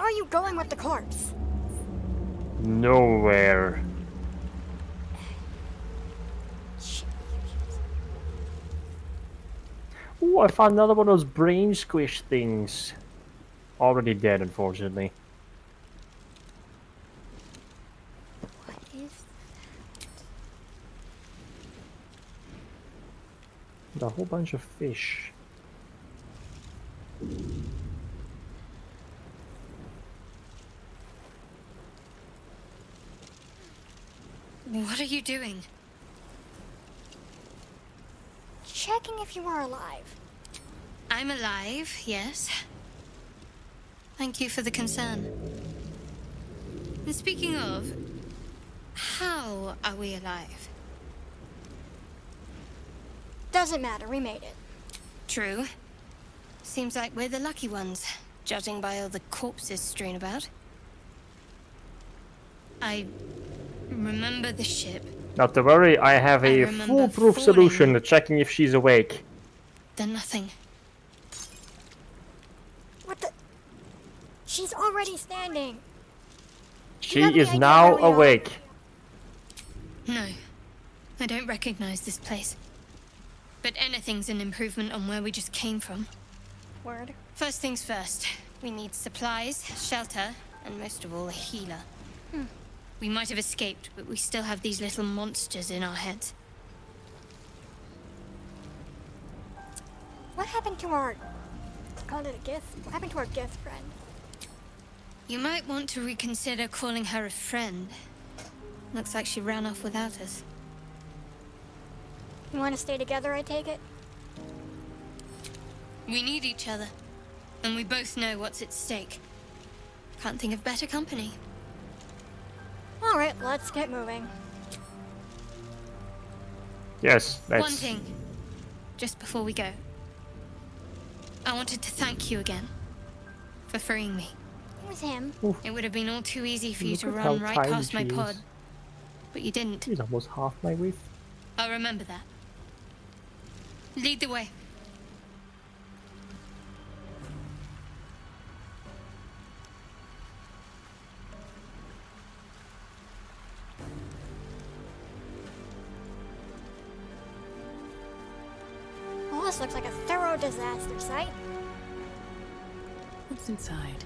are you going with the corpse? Nowhere. Ooh, I found another one of those brain squish things. Already dead, unfortunately. What is A whole bunch of fish. What are you doing? checking if you are alive? I'm alive, yes. Thank you for the concern. And speaking of, how are we alive? Doesn't matter, we made it. True. Seems like we're the lucky ones, judging by all the corpses strewn about. I remember the ship. Not to worry, I have I a remember foolproof falling. solution to checking if she's awake. Then nothing. What the? She's already standing. She have any is idea now where we are? awake. No, I don't recognize this place. But anything's an improvement on where we just came from. Word. First things first, we need supplies, shelter, and most of all, a healer. We might have escaped, but we still have these little monsters in our heads. What happened to our... called it a gift? What happened to our gift friend? You might want to reconsider calling her a friend. Looks like she ran off without us. You want to stay together, I take it? We need each other, and we both know what's at stake. Can't think of better company. Alright, let's get moving. Yes, One that's... thing, just before we go. I wanted to thank you again for freeing me. It was him. It would have been all too easy for you Look to at run how right tiny past my she is. pod, but you didn't. She's almost half my width. I'll remember that. Lead the way. Well, this looks like a thorough disaster site. What's inside?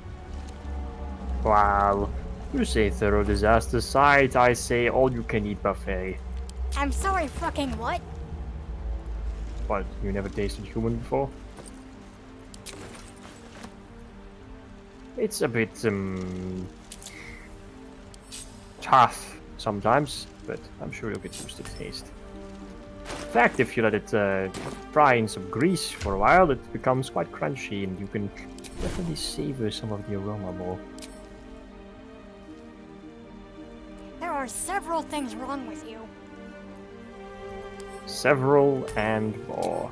Wow. You say thorough disaster site, I say all-you-can-eat buffet. I'm sorry, fucking what? What, you never tasted human before? It's a bit, tough sometimes, but I'm sure you'll get used to the taste. In fact, if you let it fry in some grease for a while, it becomes quite crunchy and you can definitely savor some of the aroma more. There are several things wrong with you. Several and more.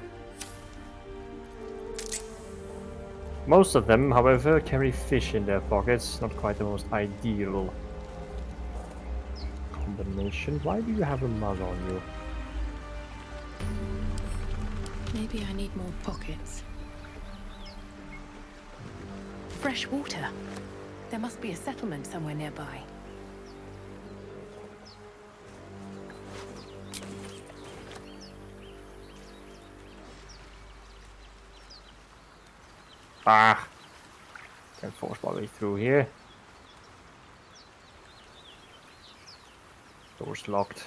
Most of them, however, carry fish in their pockets. Not quite the most ideal combination. Why do you have a mug on you? Maybe I need more pockets. Fresh water. There must be a settlement somewhere nearby. Ah! Can force my way through here. Door's locked.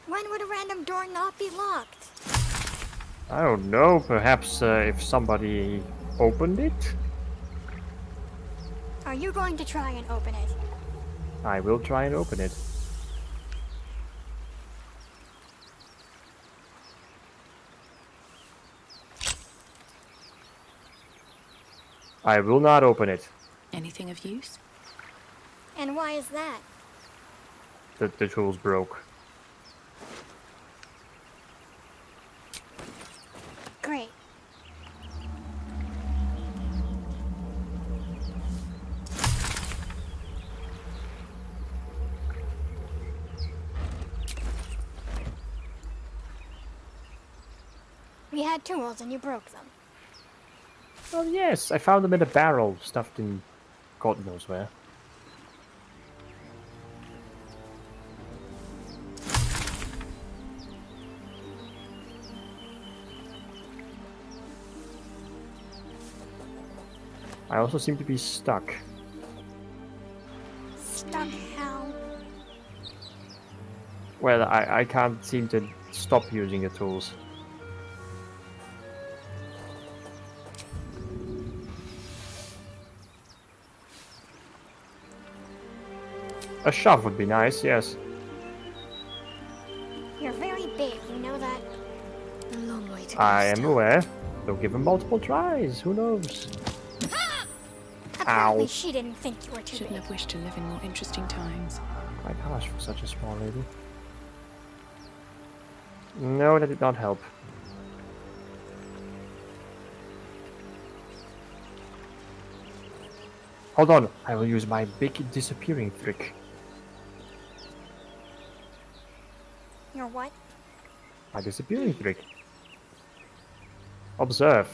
When would a random door not be locked? I don't know, perhaps if somebody opened it? Are you going to try and open it? I will try and open it. I will not open it. Anything of use? And why is that? The tools broke. Great. We had tools and you broke them. Oh yes, I found them in a barrel, stuffed in God knows where. I also seem to be stuck. Stuck how? Well, I can't seem to stop using the tools. A shove would be nice, yes. You're very big, you know that? A long way to go I am still. aware. They'll give him multiple tries, who knows? Apparently Ow. she didn't think you were too Shouldn't big. have wished to live in more interesting times. Quite harsh for such a small lady. No, that did not help. Hold on, I will use my big disappearing trick. Your what? My disappearing trick. Observe.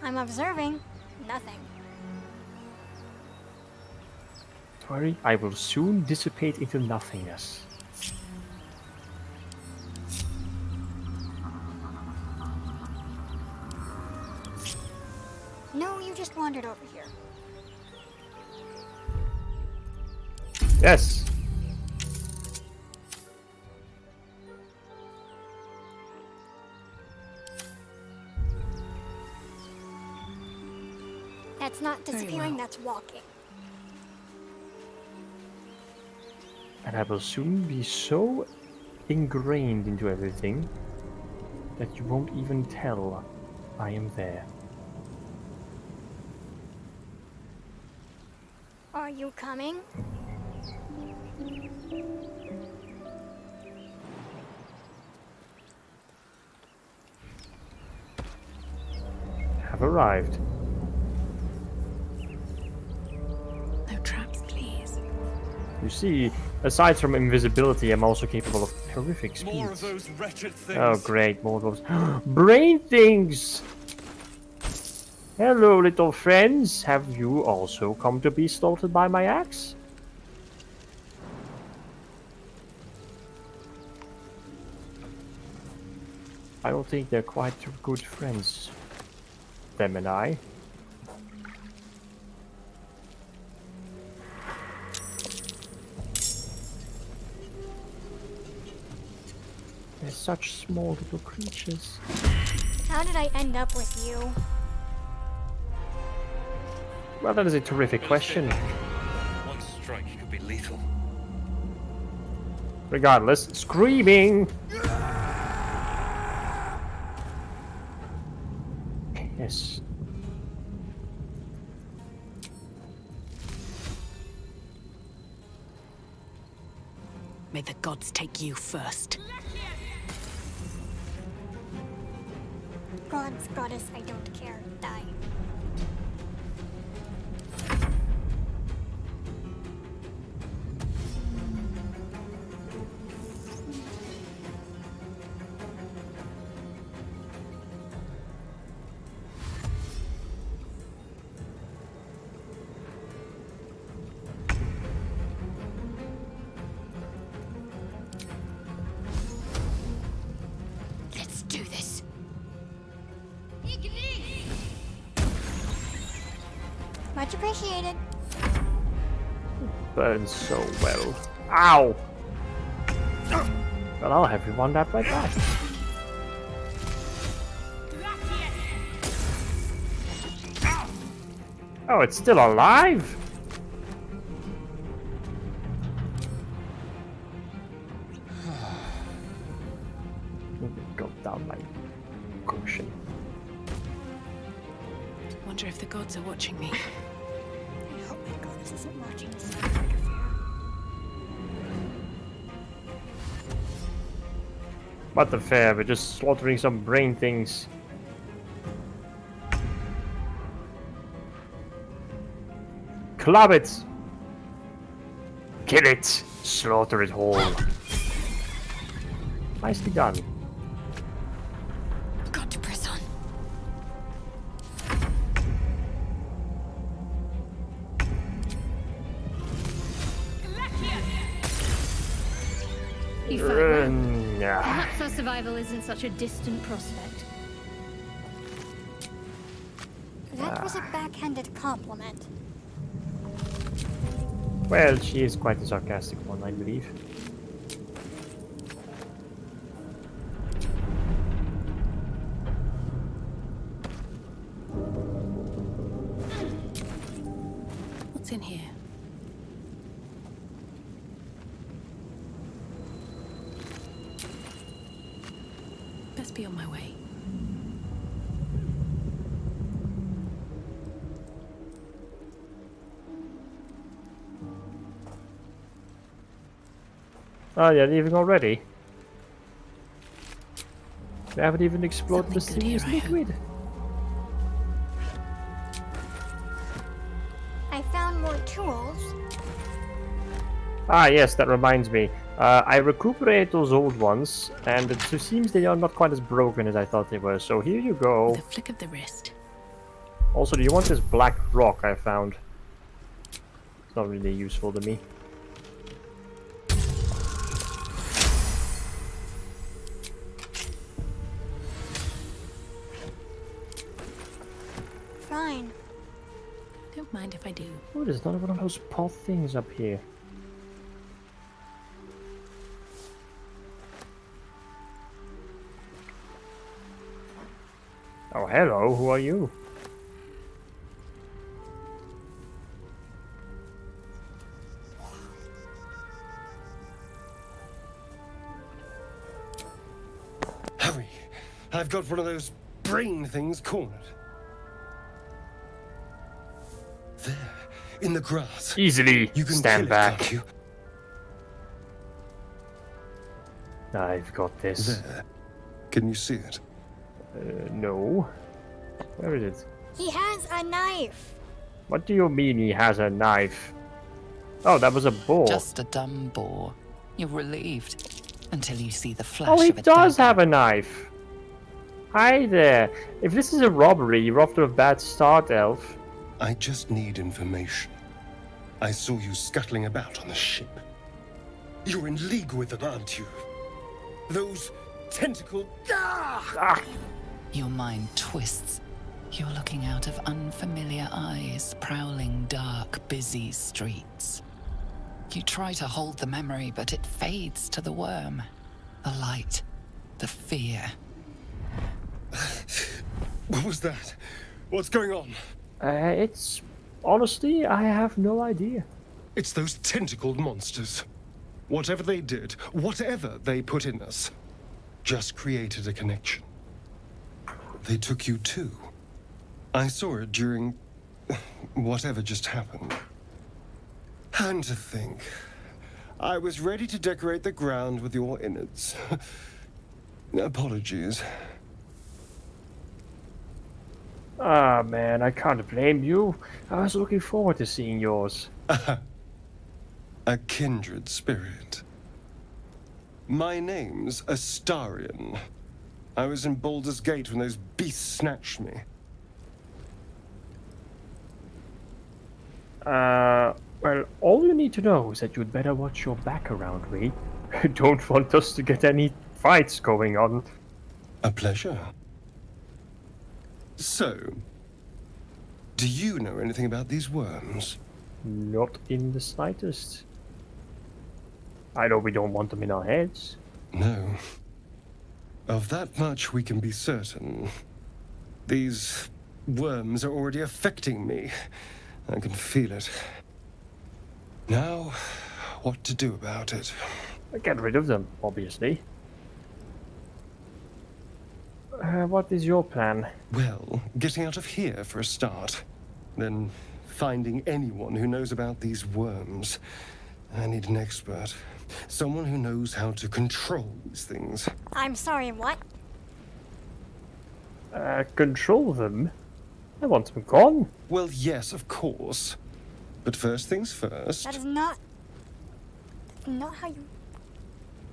I'm observing. Nothing. Don't worry, I will soon dissipate into nothingness. No, you just wandered over here. Yes! That's not Very disappearing, well. that's walking. And I will soon be so ingrained into everything that you won't even tell I am there. Are you coming? Have arrived. No traps, please. You see, aside from invisibility, I'm also capable of horrific More of speeds. those wretched things. Oh great, more of those brain things! Hello, little friends. Have you also come to be slaughtered by my axe? I don't think they're quite good friends, them and I. They're such small little creatures. How did I end up with you? Well, that is a terrific question. One strike could be lethal. Regardless, screaming! Yes. May the gods take you first. Gods, goddess, I don't care. Die. Let's do this. Much appreciated. Burns so well. Ow! Well, I'll have you one that right back. Oh, it's still alive? Go down my cushion. Wonder if the gods are watching me. I hope my goddess isn't watching this. What the fair, we're just slaughtering some brain things. Club it! Kill it! Slaughter it whole. Nicely done. Got to press on. You fight well. Yeah. Perhaps our survival isn't such a distant prospect. That was a backhanded compliment. Well, she is quite a sarcastic one, I believe. What's in here? Best be on my way. Oh, you're leaving already? We haven't even explored the Something good here, mysterious I hope. liquid. I found more tools. Ah, yes, that reminds me. I recuperated those old ones, and it seems they are not quite as broken as I thought they were, so here you go. With a flick of the wrist. Also, do you want this black rock I found? It's not really useful to me. Fine. Don't mind if I do. Oh, there's another one of those pot things up here. Oh, hello, who are you? Hurry! I've got one of those brain things cornered. There, in the grass. Easily You can stand kill back. it, can't you? I've got this. There. Can you see it? No. Where is it? He has a knife. What do you mean he has a knife? Oh, that was a boar. Just a dumb boar. You're relieved until you see the flash Oh, he of a does dagger. have a knife. Hi there. If this is a robbery, you're off to a bad start, Elf. I just need information. I saw you scuttling about on the ship. You're in league with them, aren't you? Those tentacle... Ah! Your mind twists. You're looking out of unfamiliar eyes, prowling dark, busy streets. You try to hold the memory, but it fades to the worm. The light. The fear. What was that? What's going on? It's... Honestly, I have no idea. It's those tentacled monsters. Whatever they did, whatever they put in us, just created a connection. They took you too. I saw it during whatever just happened. And to think, I was ready to decorate the ground with your innards. Apologies. Ah, man, I can't blame you. I was looking forward to seeing yours. A kindred spirit. My name's Astarion. I was in Baldur's Gate when those beasts snatched me. Well, all you need to know is that you'd better watch your back around me. I don't want us to get any fights going on. A pleasure. So, do you know anything about these worms? Not in the slightest. I know we don't want them in our heads. No. Of that much we can be certain. These worms are already affecting me. I can feel it. Now, what to do about it? Get rid of them, obviously. What is your plan? Well, getting out of here for a start. Then finding anyone who knows about these worms. I need an expert. Someone who knows how to control these things. I'm sorry, what? Control them? I want them gone. Well, yes, of course. But first things first. That is not... That's not how you...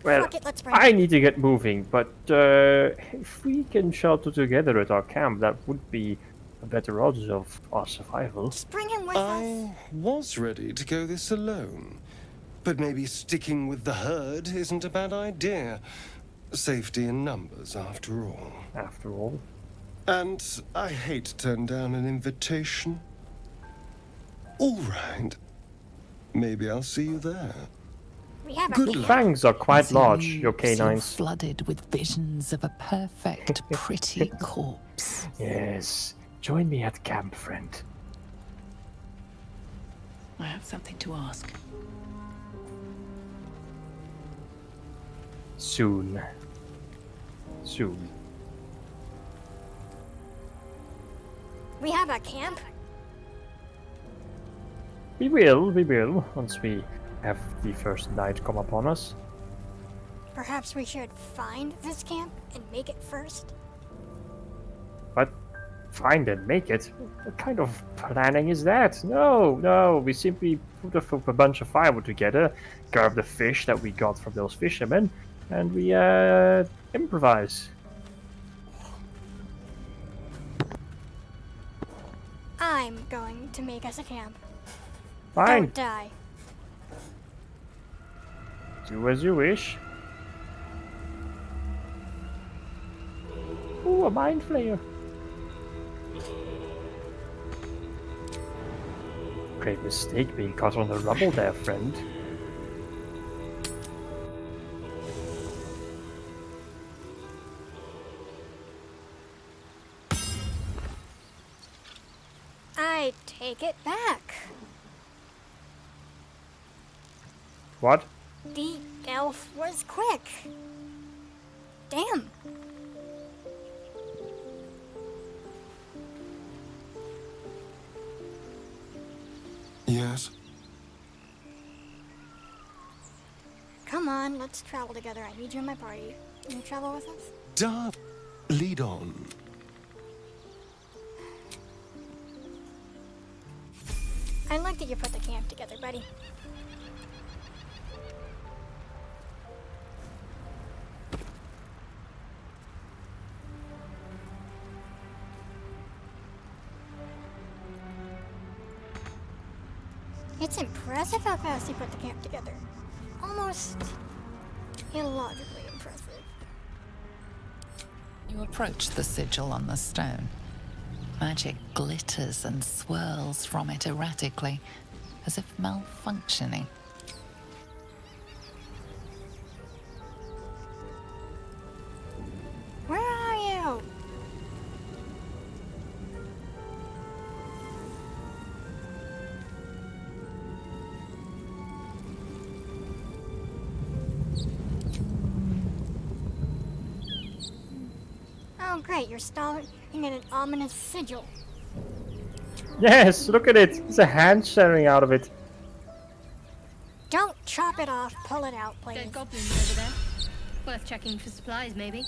Well, Fuck it, let's break I it. need to get moving, but if we can shelter together at our camp, that would be a better odds of our survival. Just bring him with us. I was ready to go this alone. But maybe sticking with the herd isn't a bad idea. Safety in numbers, after all. After all, And I hate to turn down an invitation. All right. Maybe I'll see you there. We have a Good your luck. fangs are quite As large, you your seem canines. flooded with visions of a perfect, pretty corpse. Yes, join me at camp, friend. I have something to ask. Soon. Soon. We have a camp. We will, once we have the first night come upon us. Perhaps we should find this camp and make it first. But find and make it? What kind of planning is that? No, we simply put a bunch of firewood together, carve the fish that we got from those fishermen, and we improvise. I'm going to make us a camp. Fine, Don't die. do as you wish. Ooh, a mind flayer. Great mistake being caught on the rubble there, friend. I take it back. What? The elf was quick. Damn. Yes? Come on, let's travel together. I need you in my party. Can you travel with us? Dar, lead on. I like that you put the camp together, buddy. It's impressive how fast you put the camp together. Almost illogically impressive. You approach the sigil on the stone. Magic glitters and swirls from it erratically, as if malfunctioning. Where are you? Oh great, you're stalling in an ominous sigil. Yes, look at it. There's a hand staring out of it. Don't chop it off, pull it out, please. Dead goblins over there. Worth checking for supplies, maybe.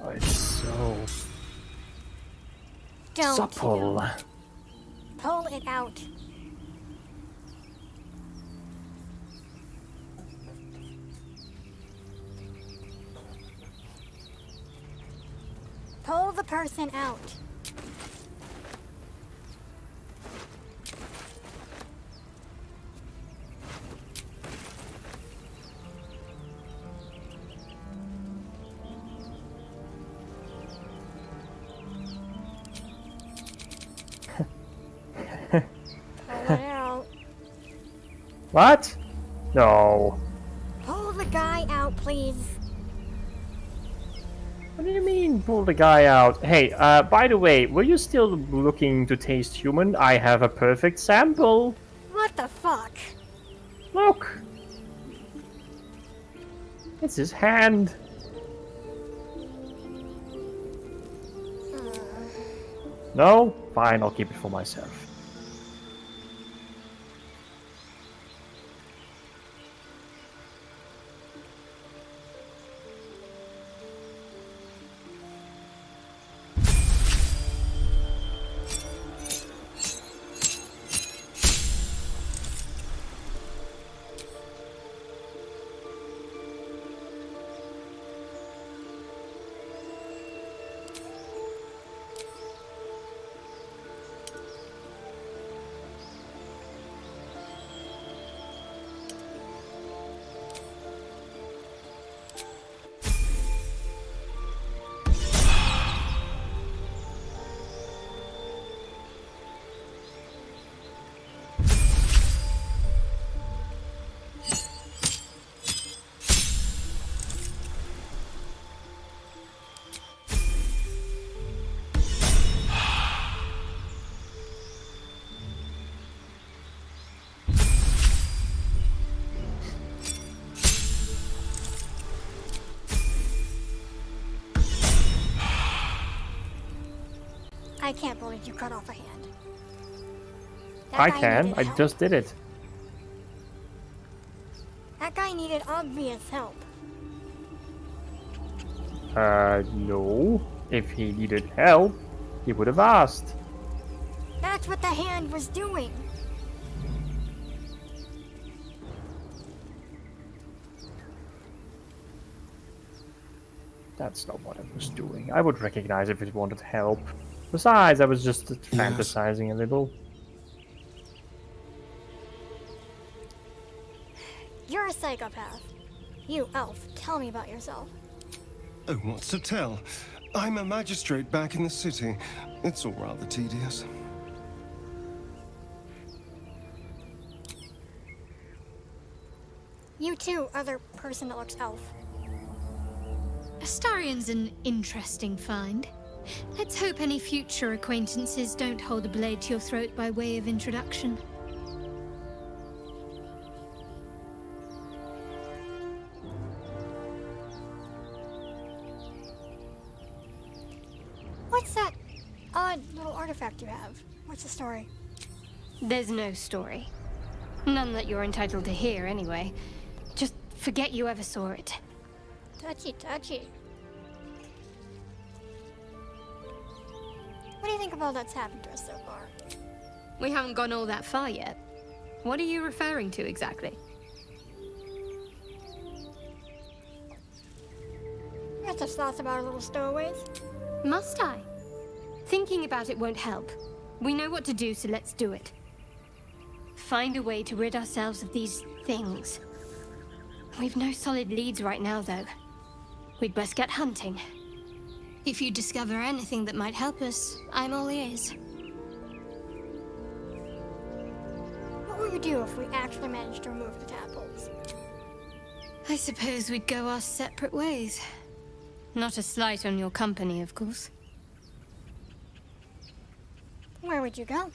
Oh, it's so Don't. supple. Pull it out. Pull the person out. Pull it out. What? No. Pull the guy out, please. What do you mean, pull the guy out? Hey, by the way, were you still looking to taste human? I have a perfect sample. What the fuck? Look. It's his hand. No? Fine, I'll keep it for myself. I can't believe you cut off a hand. That I guy can. needed I help. just did it. That guy needed obvious help. No. If he needed help, he would have asked. That's what the hand was doing. That's not what I was doing. I would recognize if it wanted help. Besides, I was just fantasizing a little. You're a psychopath. You, elf, tell me about yourself. Oh, what's to tell? I'm a magistrate back in the city. It's all rather tedious. You too, other person that looks elf. Astarion's an interesting find. Let's hope any future acquaintances don't hold a blade to your throat by way of introduction. What's that odd little artifact you have? What's the story? There's no story. None that you're entitled to hear, anyway. Just forget you ever saw it. Touchy, touchy. What do you think of all that's happened to us so far? We haven't gone all that far yet. What are you referring to exactly? You got such thoughts about our little stowaways? Must I? Thinking about it won't help. We know what to do, so let's do it. Find a way to rid ourselves of these things. We've no solid leads right now, though. We'd best get hunting. If you discover anything that might help us, I'm all ears. What will you do if we actually manage to remove the tadpoles? I suppose we'd go our separate ways. Not a slight on your company, of course. Where would you go?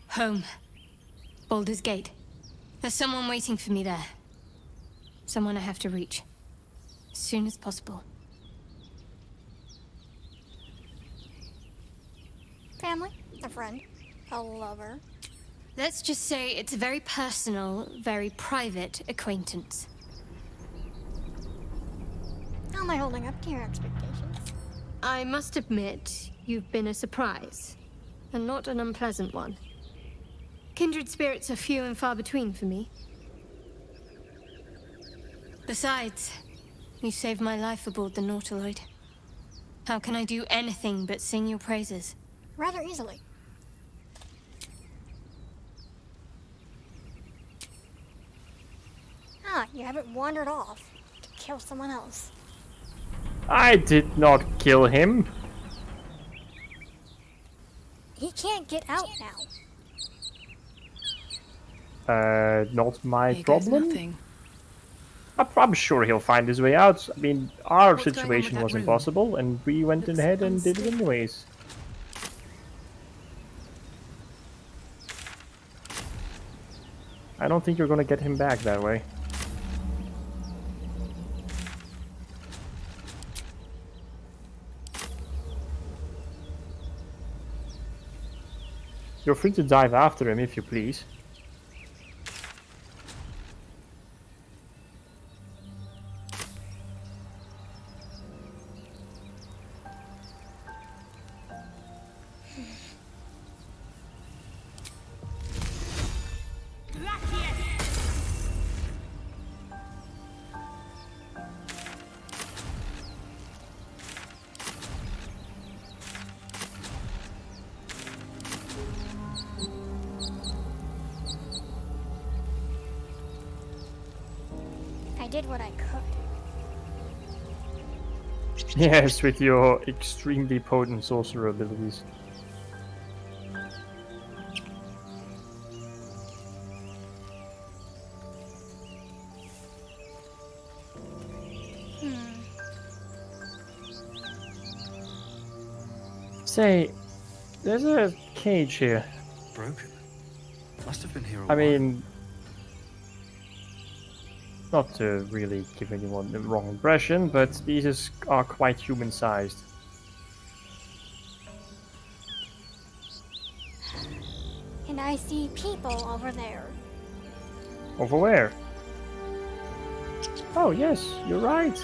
Home. Baldur's Gate. There's someone waiting for me there. Someone I have to reach. As soon as possible. Family? A friend? A lover? Let's just say it's a very personal, very private acquaintance. How am I holding up to your expectations? I must admit, you've been a surprise. And not an unpleasant one. Kindred spirits are few and far between for me. Besides, you saved my life aboard the Nautiloid. How can I do anything but sing your praises? Rather easily. Ah, you haven't wandered off to kill someone else. I did not kill him. He can't get out now. Not my Here goes problem. nothing. I'm sure he'll find his way out. I mean, our What's going on with situation that was room? impossible, and we went Looks ahead and did it unstable. anyways. I don't think you're gonna get him back that way. You're free to dive after him if you please. I did what I could. Yes, with your extremely potent sorcerer abilities. Say, there's a cage here. Broken. Must have been here a I while. mean, not to really give anyone the wrong impression, but these are quite human-sized. I see people over there. Over where? Oh, yes, you're right.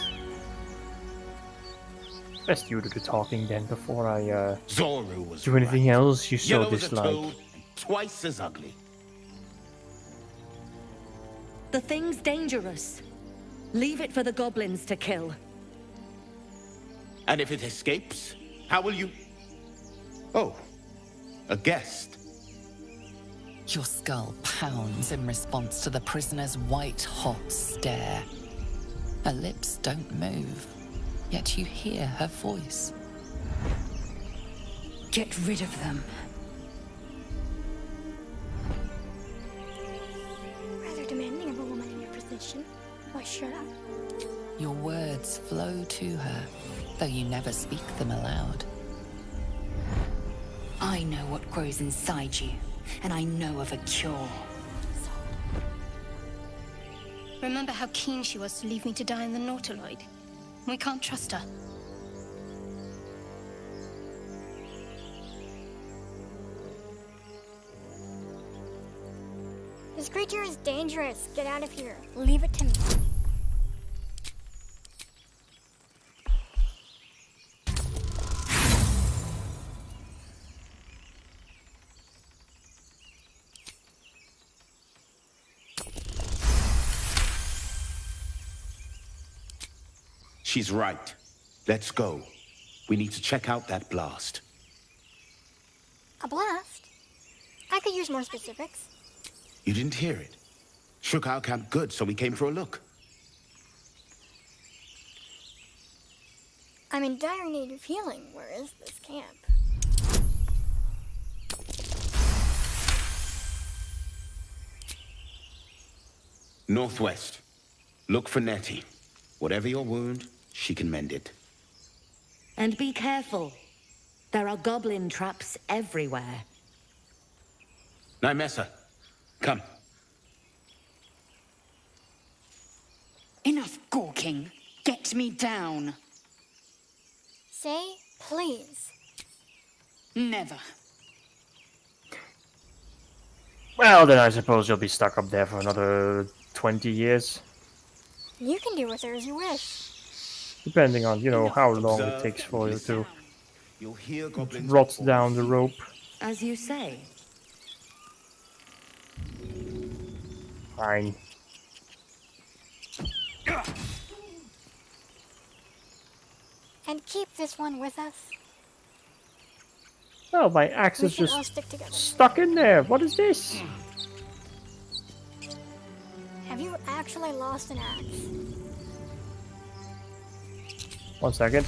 Best you do the talking then before I Zoru was do anything right. else you so Yellow as a dislike. toad, and twice as ugly. The thing's dangerous. Leave it for the goblins to kill. And if it escapes, how will you... Oh, a guest. Your skull pounds in response to the prisoner's white-hot stare. Her lips don't move, yet you hear her voice. Get rid of them. Rather demanding of a woman in your position. Why should I? Your words flow to her, though you never speak them aloud. I know what grows inside you, and I know of a cure. Remember how keen she was to leave me to die in the Nautiloid? We can't trust her. This creature is dangerous. Get out of here. Leave it to me. She's right. Let's go. We need to check out that blast. A blast? I could use more specifics. You didn't hear it? Shook our camp good, so we came for a look. I'm in dire need of healing. Where is this camp? Northwest. Look for Nettie. Whatever your wound, she can mend it. And be careful. There are goblin traps everywhere. Nymessa, come. Enough gawking. Get me down. Say, please. Never. Well, then I suppose you'll be stuck up there for another 20 years. You can do with her as you wish. Depending on, you know, how long it Observe takes and for you listen. to You'll hear goblins. rot down the rope. As you say. Fine. And keep this one with us. Oh, my axe We is can all just stick together. stuck in there. What is this? Have you actually lost an axe? 1 second.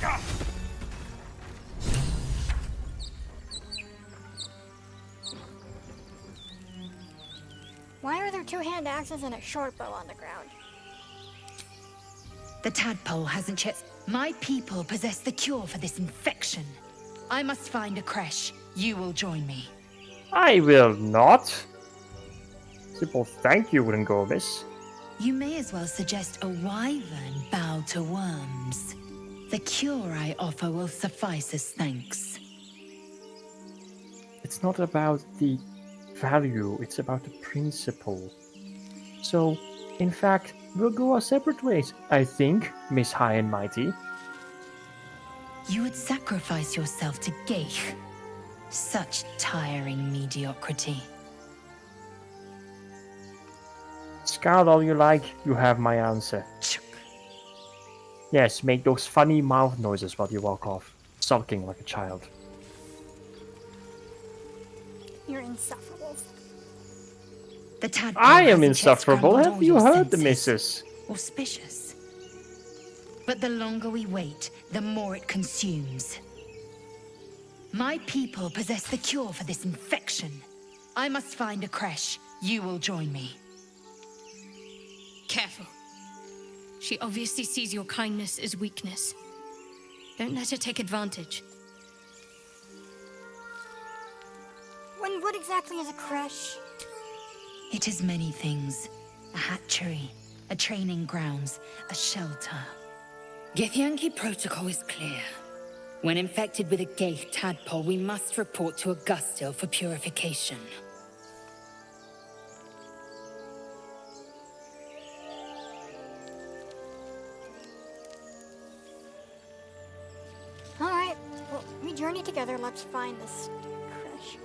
Why are there two-hand axes and a short bow on the ground? The tadpole hasn't yet. My people possess the cure for this infection. I must find a creche. You will join me. I will not. Simple thank you wouldn't go amiss. You may as well suggest a wyvern bow to worms. The cure I offer will suffice as thanks. It's not about the value, it's about the principle. So, in fact, we'll go our separate ways, I think, Miss High and Mighty. You would sacrifice yourself to Geich. Such tiring mediocrity. Scout all you like, you have my answer. Yes, make those funny mouth noises while you walk off, sulking like a child. You're insufferable. The tadpole I am hasn't yet insufferable, scrambled have all you your heard the senses. missus? Auspicious. But the longer we wait, the more it consumes. My people possess the cure for this infection. I must find a creche. You will join me. Careful. She obviously sees your kindness as weakness. Don't let her take advantage. What exactly is a creche? It is many things. A hatchery, a training grounds, a shelter. Githyanki protocol is clear. When infected with a Geich tadpole, we must report to Augustil for purification. journey together, let's find this crush.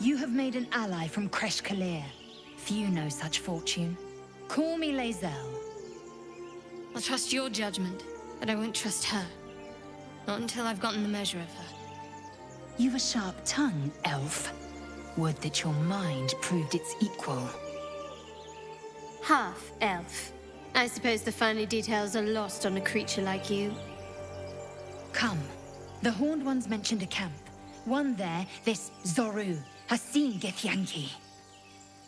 You have made an ally from Kresh Kalir. Few know such fortune. Call me Lae'zel. I'll trust your judgment, but I won't trust her. Not until I've gotten the measure of her. You've a sharp tongue, elf. Would that your mind proved its equal. Half elf. I suppose the finer details are lost on a creature like you. Come. The Horned Ones mentioned a camp. One there, this Zoru, has seen Githyanki.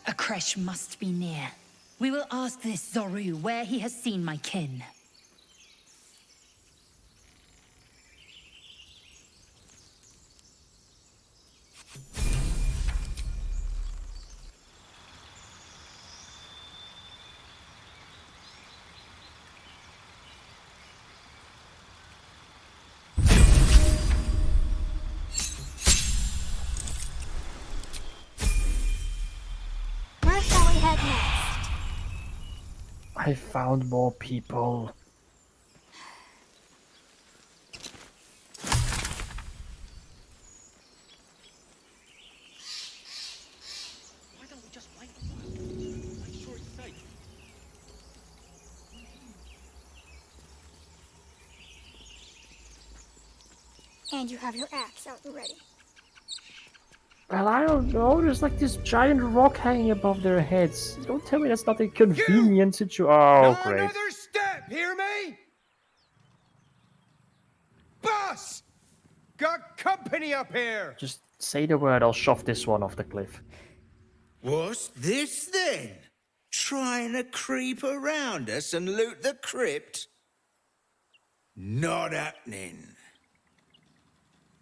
A Kresh must be near. We will ask this Zoru where he has seen my kin. Where shall we head next? I found more people. Why don't we just wait a while? Make sure it's safe. And you have your axe out and ready. Well, I don't know. There's like this giant rock hanging above their heads. Don't tell me that's not a convenient situation. Oh, great. Another step, hear me? Boss! Got company up here! Just say the word, I'll shove this one off the cliff. What's this then? Trying to creep around us and loot the crypt? Not happening.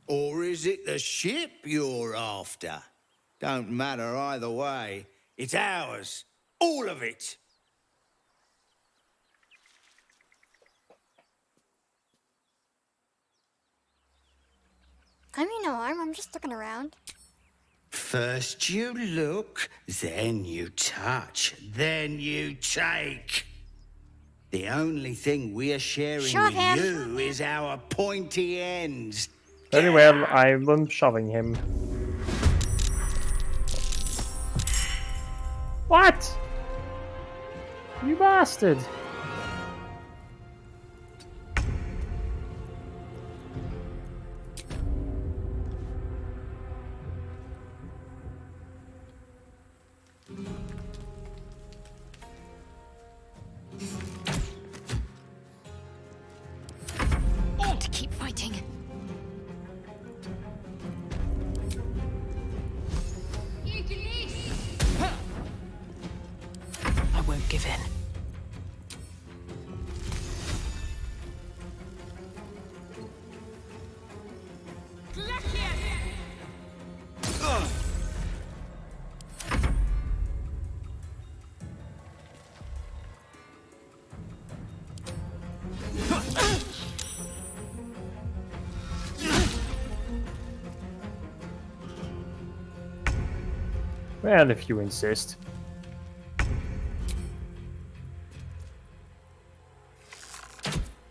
Or is it the ship you're after? Don't matter either way. It's ours. All of it. I mean, no, I'm just looking around. First you look, then you touch, then you take. The only thing we're sharing Shove with him. you is our pointy ends. Very well, I'm shoving him. What? You bastard! To keep fighting. I won't give in. Well, if you insist.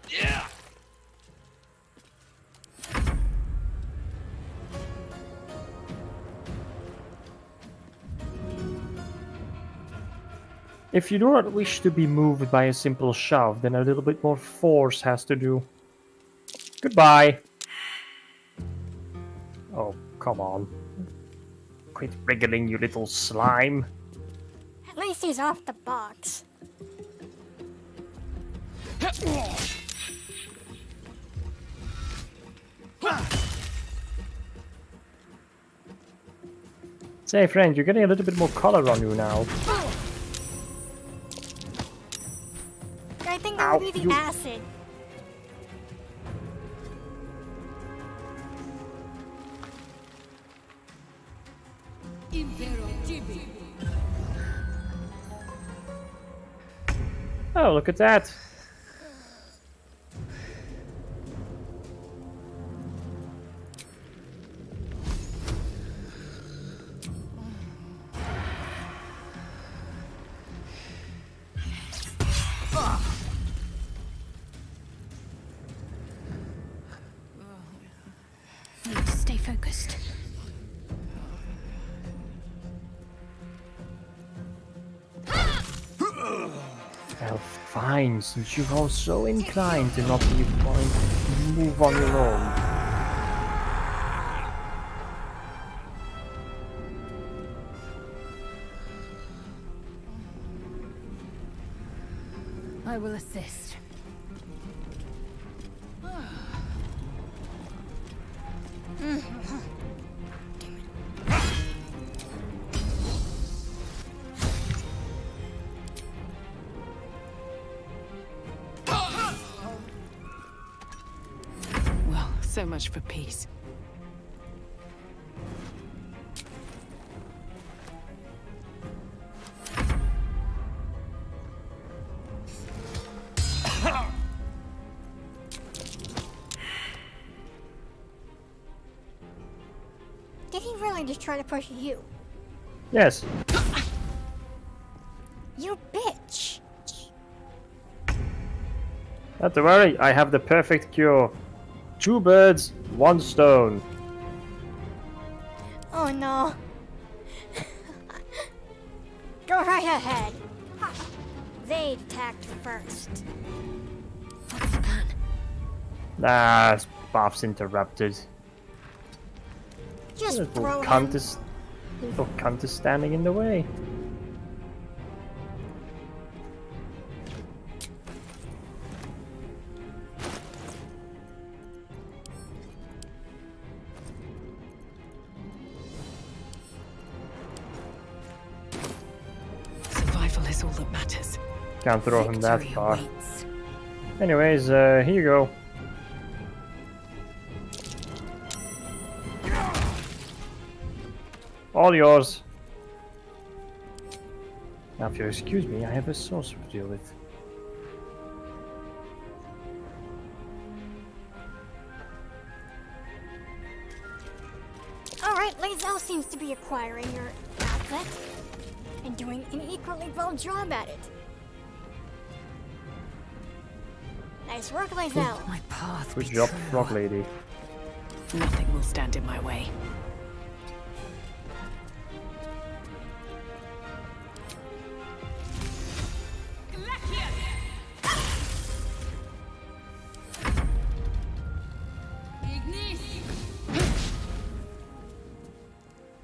Yeah. If you do not wish to be moved by a simple shove, then a little bit more force has to do. Goodbye. Oh, come on. Quit wriggling, you little slime. At least he's off the box. Say, friend, you're getting a little bit more color on you now. I think that would be the acid. Oh, look at that. focused. Well, fine, since you're all so inclined to not be wanting to move on your own. I will assist. Well, so much for peace. Did he really just try to push you? Yes. You bitch! Not to worry, I have the perfect cure. 2 birds, 1 stone. Oh no. Go right ahead. They attacked first. What's the plan? Nah, his path's interrupted. Just Little throw him. cunt is standing in the way. Survival is all that matters. Can't throw him that Victory far. awaits. Anyways, here you go. All yours. Now, if you'll excuse me, I have a saucer to deal with. Alright, Lae'zel seems to be acquiring your outfit and doing an equally well job at it. Nice work, Lae'zel. My path Good be job, true. Frog Lady. Nothing will stand in my way.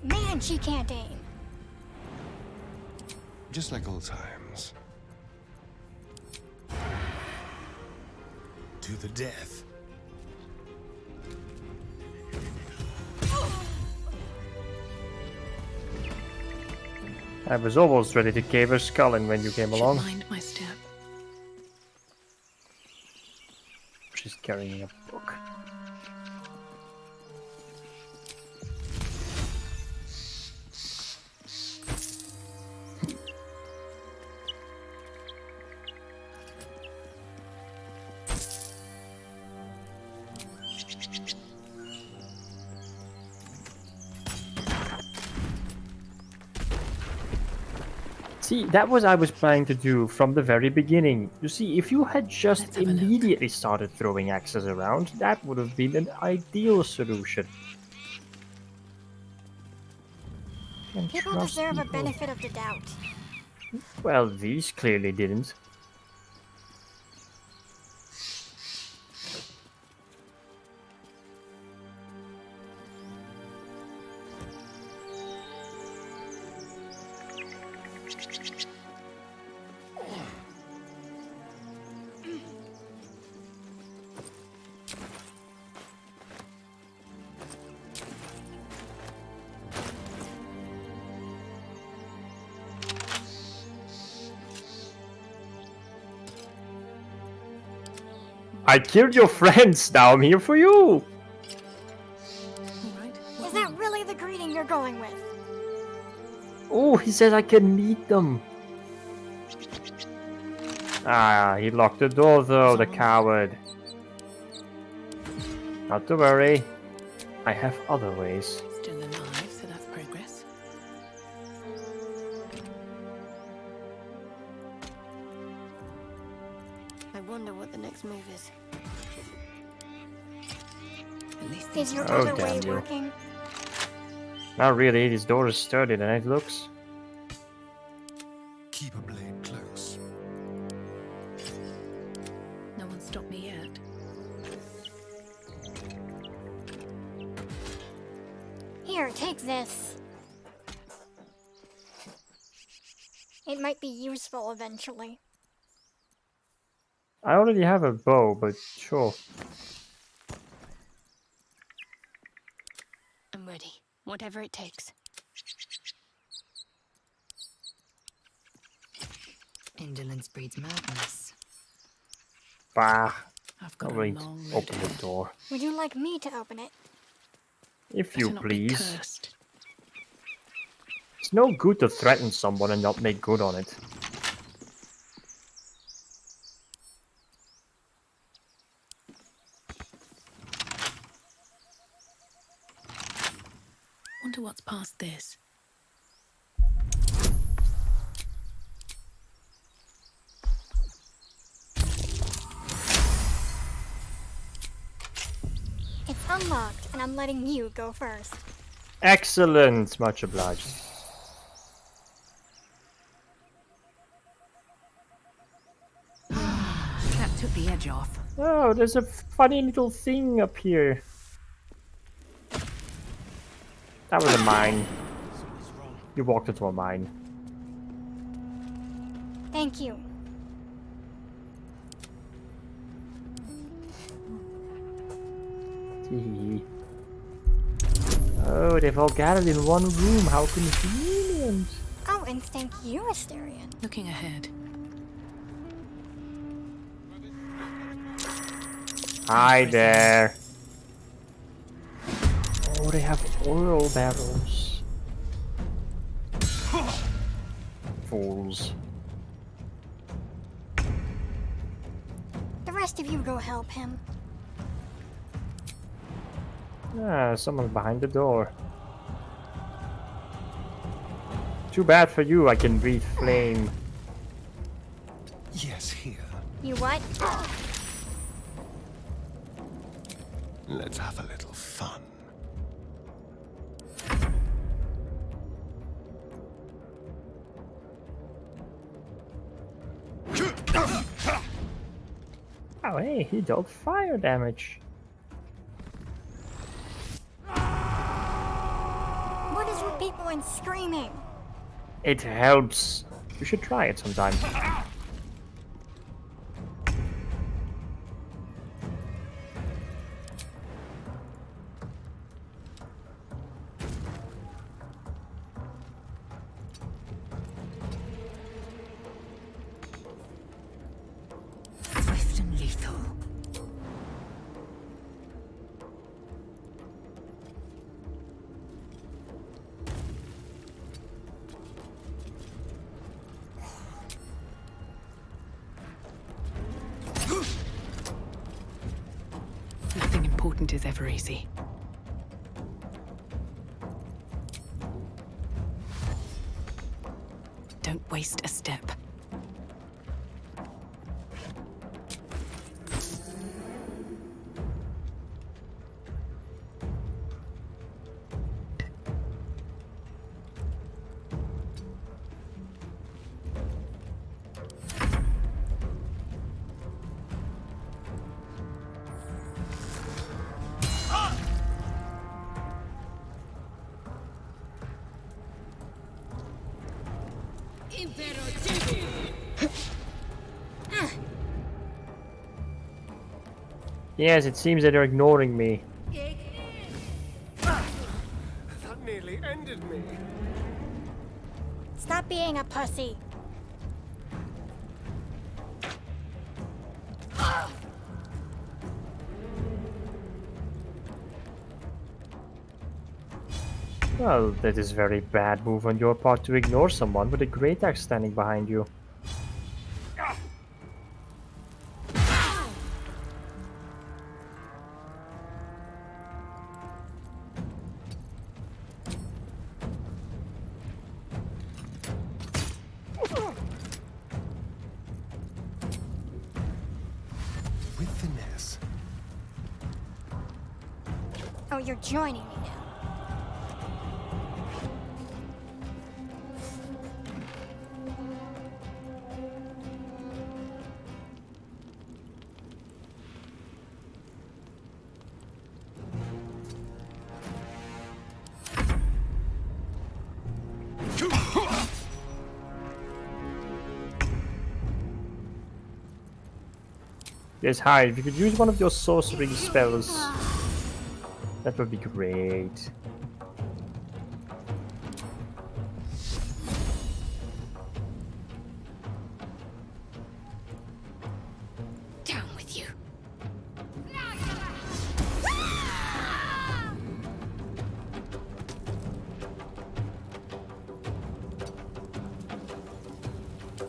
Man, she can't aim. Just like old times. To the death. I was almost ready to cave her skull in when you came Should along. mind my step. She's carrying a book. See, that was I was planning to do from the very beginning. You see, if you had just Let's have a look. immediately started throwing axes around, that would have been an ideal solution. And People trust deserve a people. benefit of the doubt. Well, these clearly didn't. I killed your friends, now I'm here for you! Is that really the greeting you're going with? Oh, he says I can meet them. Ah, he locked the door though, the coward. Not to worry, I have other ways. Still alive, so that's progress. I wonder what the next move is. At least Is your Oh, other way damn you. working? Not really, this door is sturdier than it looks. Keep a blade close. no one stopped me yet. Here, take this. It might be useful eventually. I already have a bow, but sure. I'm ready. Whatever it takes. Indolence breeds madness. Bah. I've got I'm a going to long road open the ahead. door. Would you like me to open it? If you Better not be please. cursed. It's no good to threaten someone and not make good on it. Wonder what's past this. It's unlocked, and I'm letting you go first. Excellent! Much obliged. That took the edge off. Oh, there's a funny little thing up here. That was a mine. You walked into a mine. Thank you. Tee. Oh, they've all gathered in one room. How convenient. Oh, and thank you, Asterion. Looking ahead. Hi there. Oh, they have oil barrels. Fools. The rest of you go help him. Ah, someone's behind the door. Too bad for you, I can breathe flame. Yes, here. You what? Let's have a little fun. Oh, hey, he dealt fire damage. What is with people and screaming? It helps. You should try it sometime. Swift and lethal. Nothing important is ever easy. Don't waste a step. Yes, it seems that they're ignoring me. That nearly ended me. Stop being a pussy. Well, that is a very bad move on your part to ignore someone with a great axe standing behind you. With finesse. Oh, you're joining me now. Yes, hi. If you could use one of your sorcery spells, that would be great. Down with you.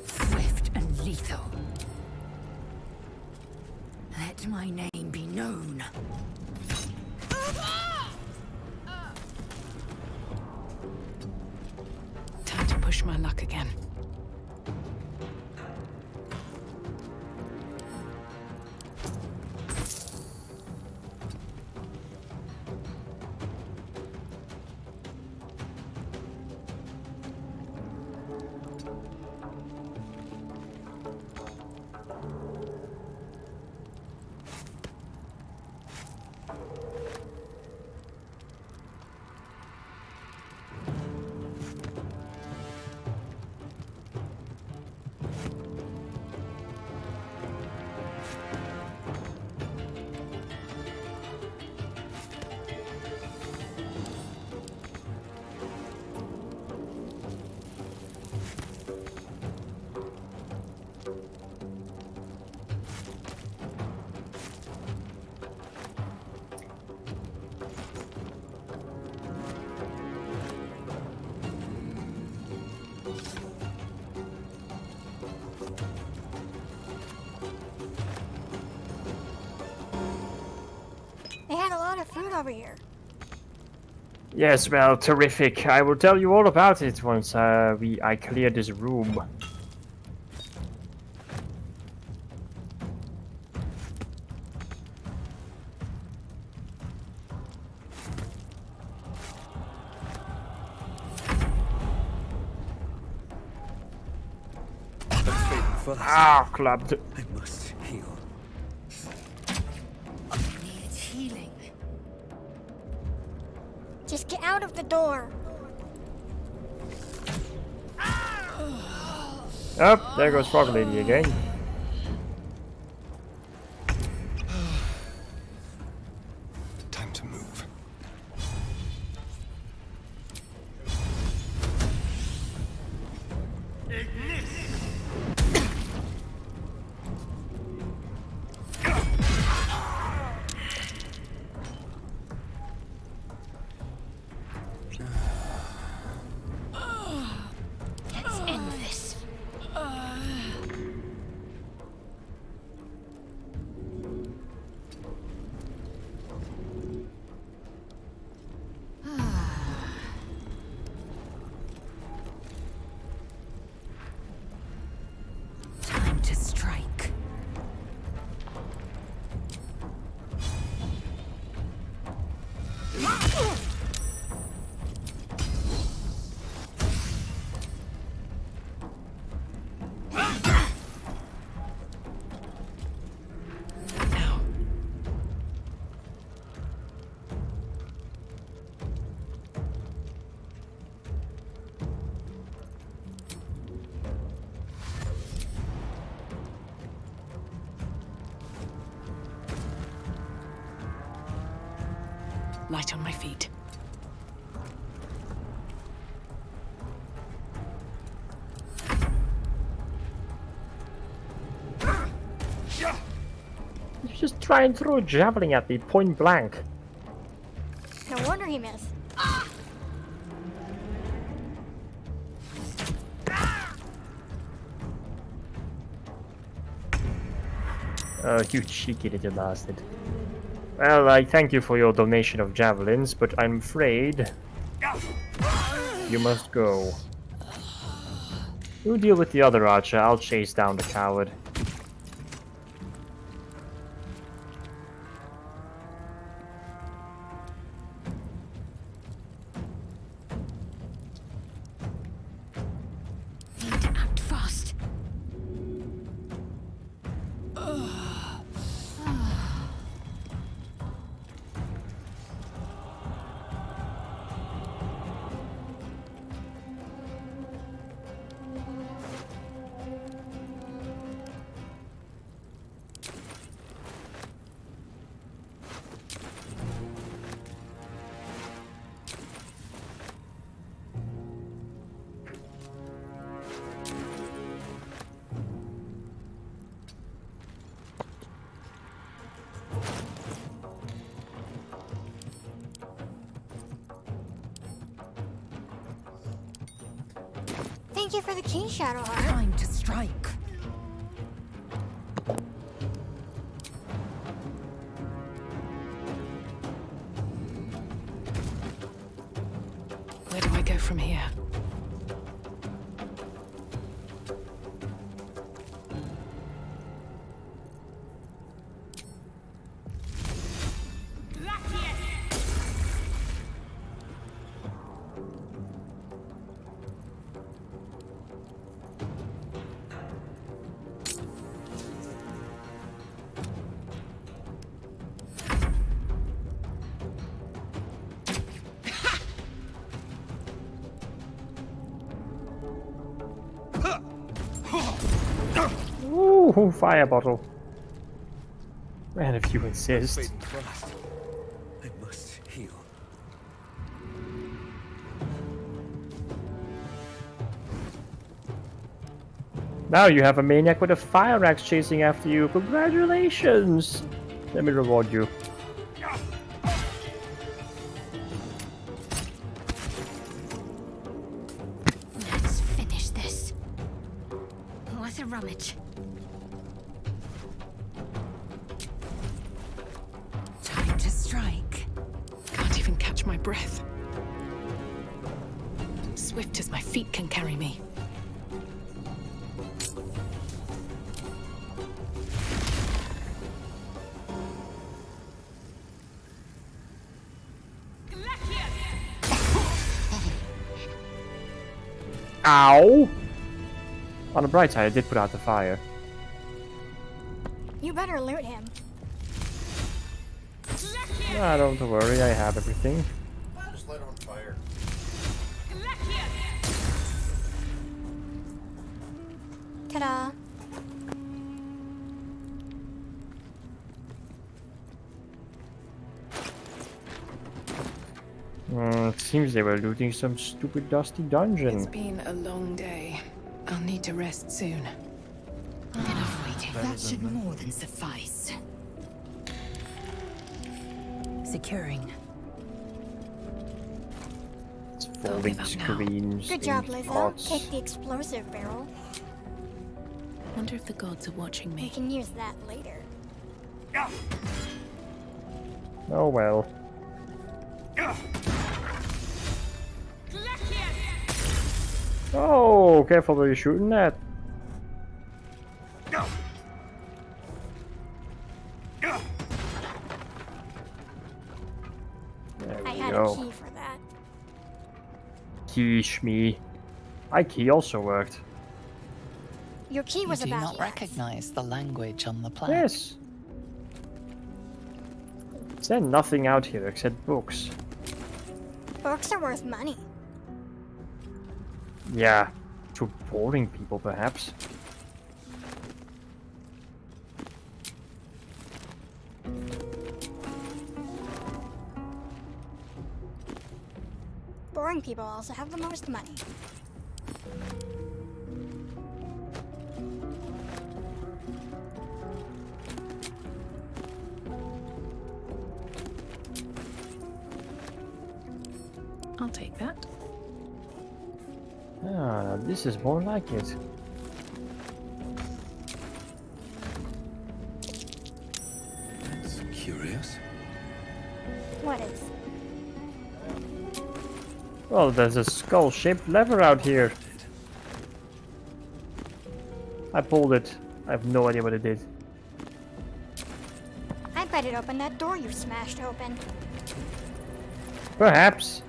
Swift and lethal. Let my name be known. Time to push my luck again. They had a lot of food over here. Yes, well, terrific. I will tell you all about it once I clear this room. Ah, clubbed. I must heal. Needs healing. Just get out of the door. Oh, there goes Frog Lady again. Time to move. Let's end this. Time to strike. Now. Light on my feet. He's just trying to throw a javelin at me, point blank. No wonder he missed. Oh, you cheeky little bastard. Well, I thank you for your donation of javelins, but I'm afraid you must go. You deal with the other archer, I'll chase down the coward. Thank you for the key, Shadowheart. Time to strike. Where do I go from here? Ooh, fire bottle. And if you insist. I must heal. Now you have a maniac with a fire axe chasing after you. Congratulations! Let me reward you. Let's finish this. What a rummage. Time to strike. Can't even catch my breath. Swift as my feet can carry me. Ow! On the bright side, I did put out the fire. You better loot him. Ah, don't worry, I have everything. Just light on fire. Ta-da. It seems they were looting some stupid dusty dungeon. It's been a long day. I'll need to rest soon. Enough waiting. That should more than suffice. Securing. It's folding give up now. screens. Good job, in Lizzo. pots. Take the explosive barrel. Wonder if the gods are watching We me. can use that later. Oh well. Oh, careful where you're shooting at. There I we had go. a key for that. Quiche me. My key also worked. Your key You was do about not yes. recognize the language on the plaque. Yes. Is there nothing out here except books? Books are worth money. Yeah, to boring people perhaps. Boring people also have the most money. I'll take that. Ah, this is more like it. That's curious. What is? Well, there's a skull-shaped lever out here. I pulled it. I have no idea what it did. I bet it opened that door you smashed open. Perhaps.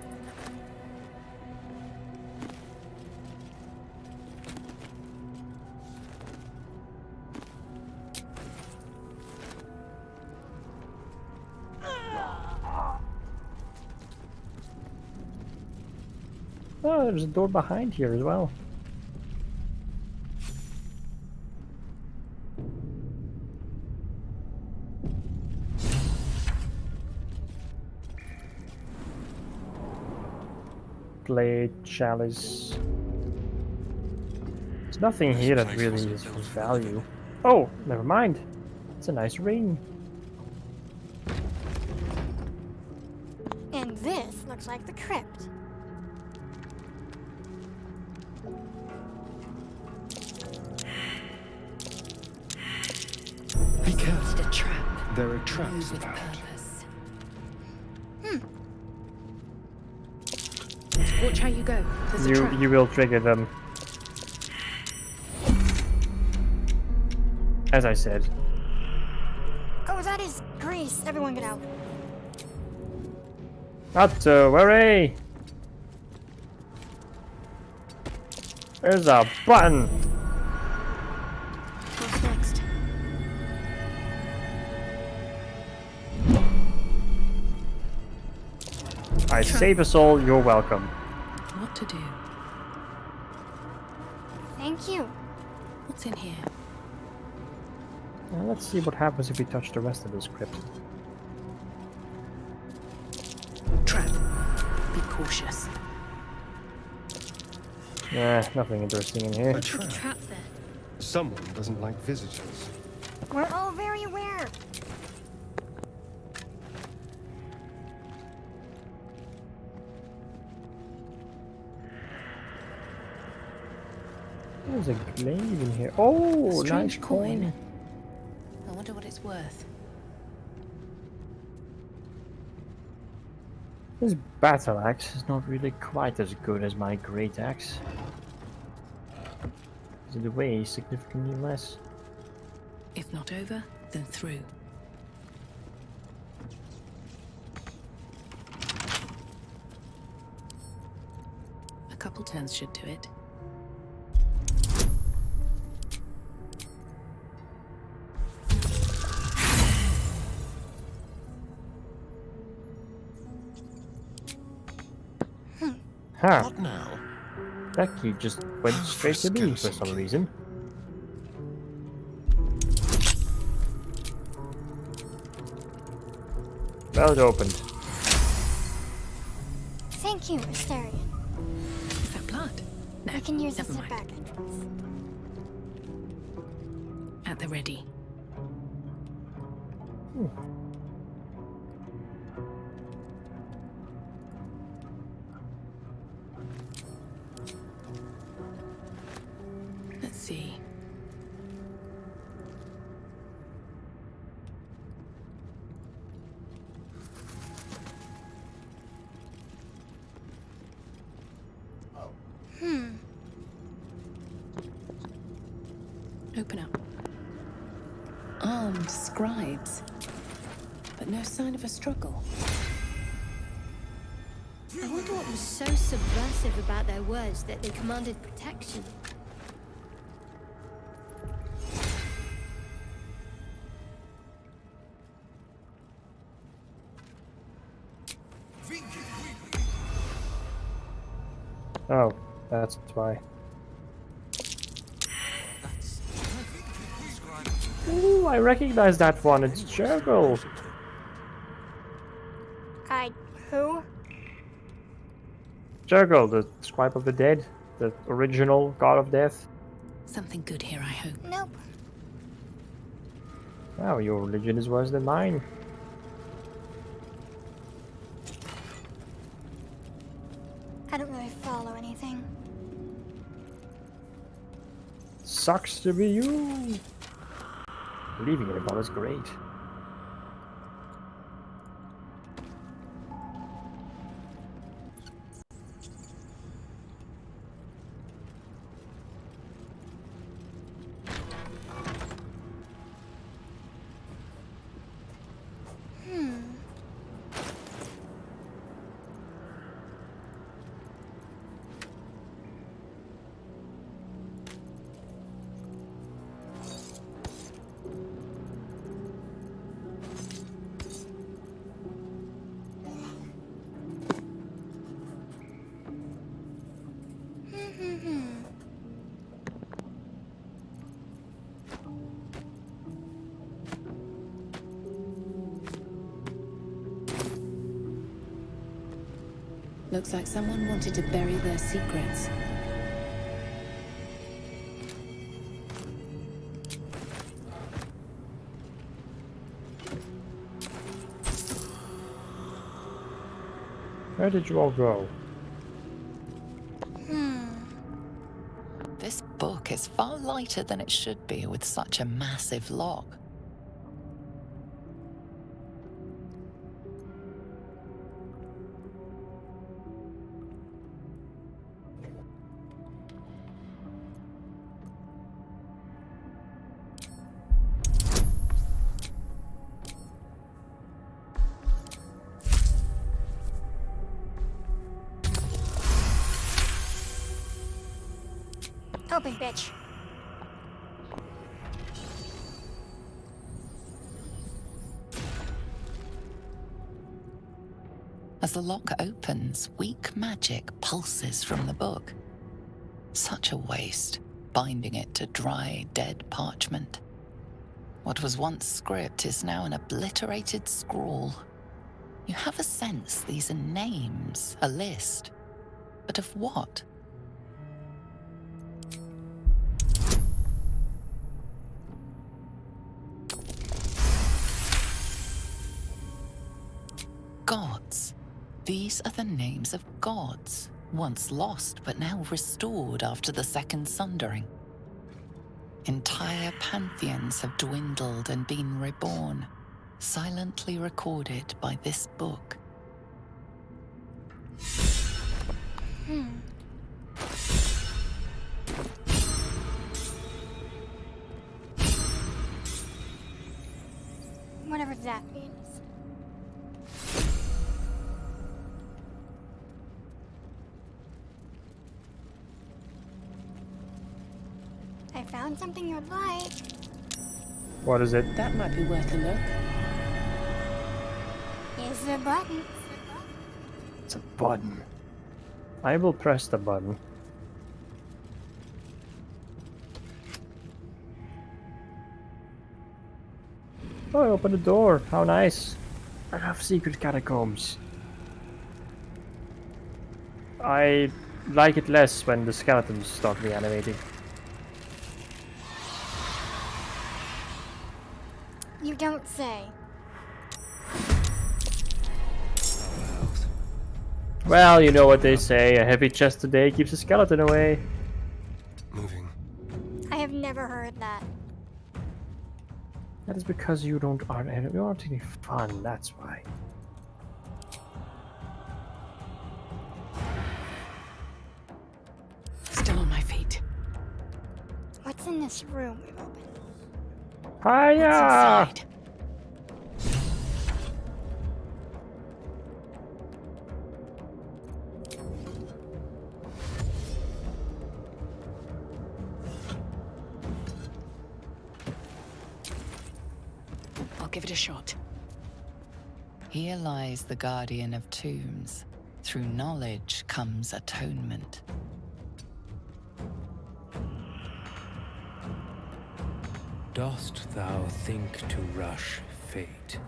Oh, there's a door behind here as well. Blade, chalice. There's nothing here that really is of value. Oh, never mind. It's a nice ring. And this looks like the crypt. There are traps Move with about. purpose. Watch how you go. There's a trap. You will trigger them. As I said. Oh, that is grease. Everyone get out. Not to worry. There's a button. What's next? I save us all, you're welcome. What to do? Thank you. What's in here? Now let's see what happens if we touch the rest of the script. Trap. Be cautious. Nothing interesting in here. A trap. Trap there. Someone doesn't like visitors. We're all very aware. There's a glaive in here. Oh, nice Strange coin. I wonder what it's worth. This battle axe is not really quite as good as my great axe. It weighs significantly less. If not over, then through. A couple turns should do it. Huh. What now? That key just went straight to me for some reason. Well, it opened. Thank you, Astarion. Is that blood? No, I can use this never at mind. back entrance. At the ready. Let's see. Open up. Armed scribes. But no sign of a struggle. I wonder what was so subversive about their words that they commanded protection. Oh, that's why. Ooh, I recognize that one. It's Jurgle. Who? Jurgle, the scribe of the dead, the original god of death. Something good here, I hope. Nope. Wow, your religion is worse than mine. I don't really follow anything. Sucks to be you. Leaving it about is great. Looks like someone wanted to bury their secrets. Where did you all go? This book is far lighter than it should be with such a massive lock. open, bitch. As the lock opens, weak magic pulses from the book. Such a waste, binding it to dry, dead parchment. What was once script is now an obliterated scrawl. You have a sense these are names, a list. But of what? Gods. These are the names of gods, once lost but now restored after the Second Sundering. Entire pantheons have dwindled and been reborn, silently recorded by this book. Whatever that means. I found something you'd like. What is it? That might be worth a look. Here's the button. It's a button. I will press the button. Oh, I opened the door. How nice. I love secret catacombs. I like it less when the skeletons start reanimating. You don't say. Well, you know what they say, a heavy chest today keeps a skeleton away. Moving. I have never heard that. That is because you aren't any fun, that's why. Still on my feet. What's in this room we've opened? Hiya! What's inside? I'll give it a shot. Here lies the guardian of tombs. Through knowledge comes atonement. Dost thou think to rush fate?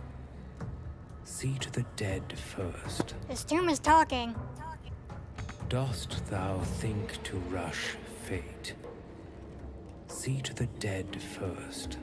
See to the dead first. This tomb is talking. Dost thou think to rush fate? See to the dead first.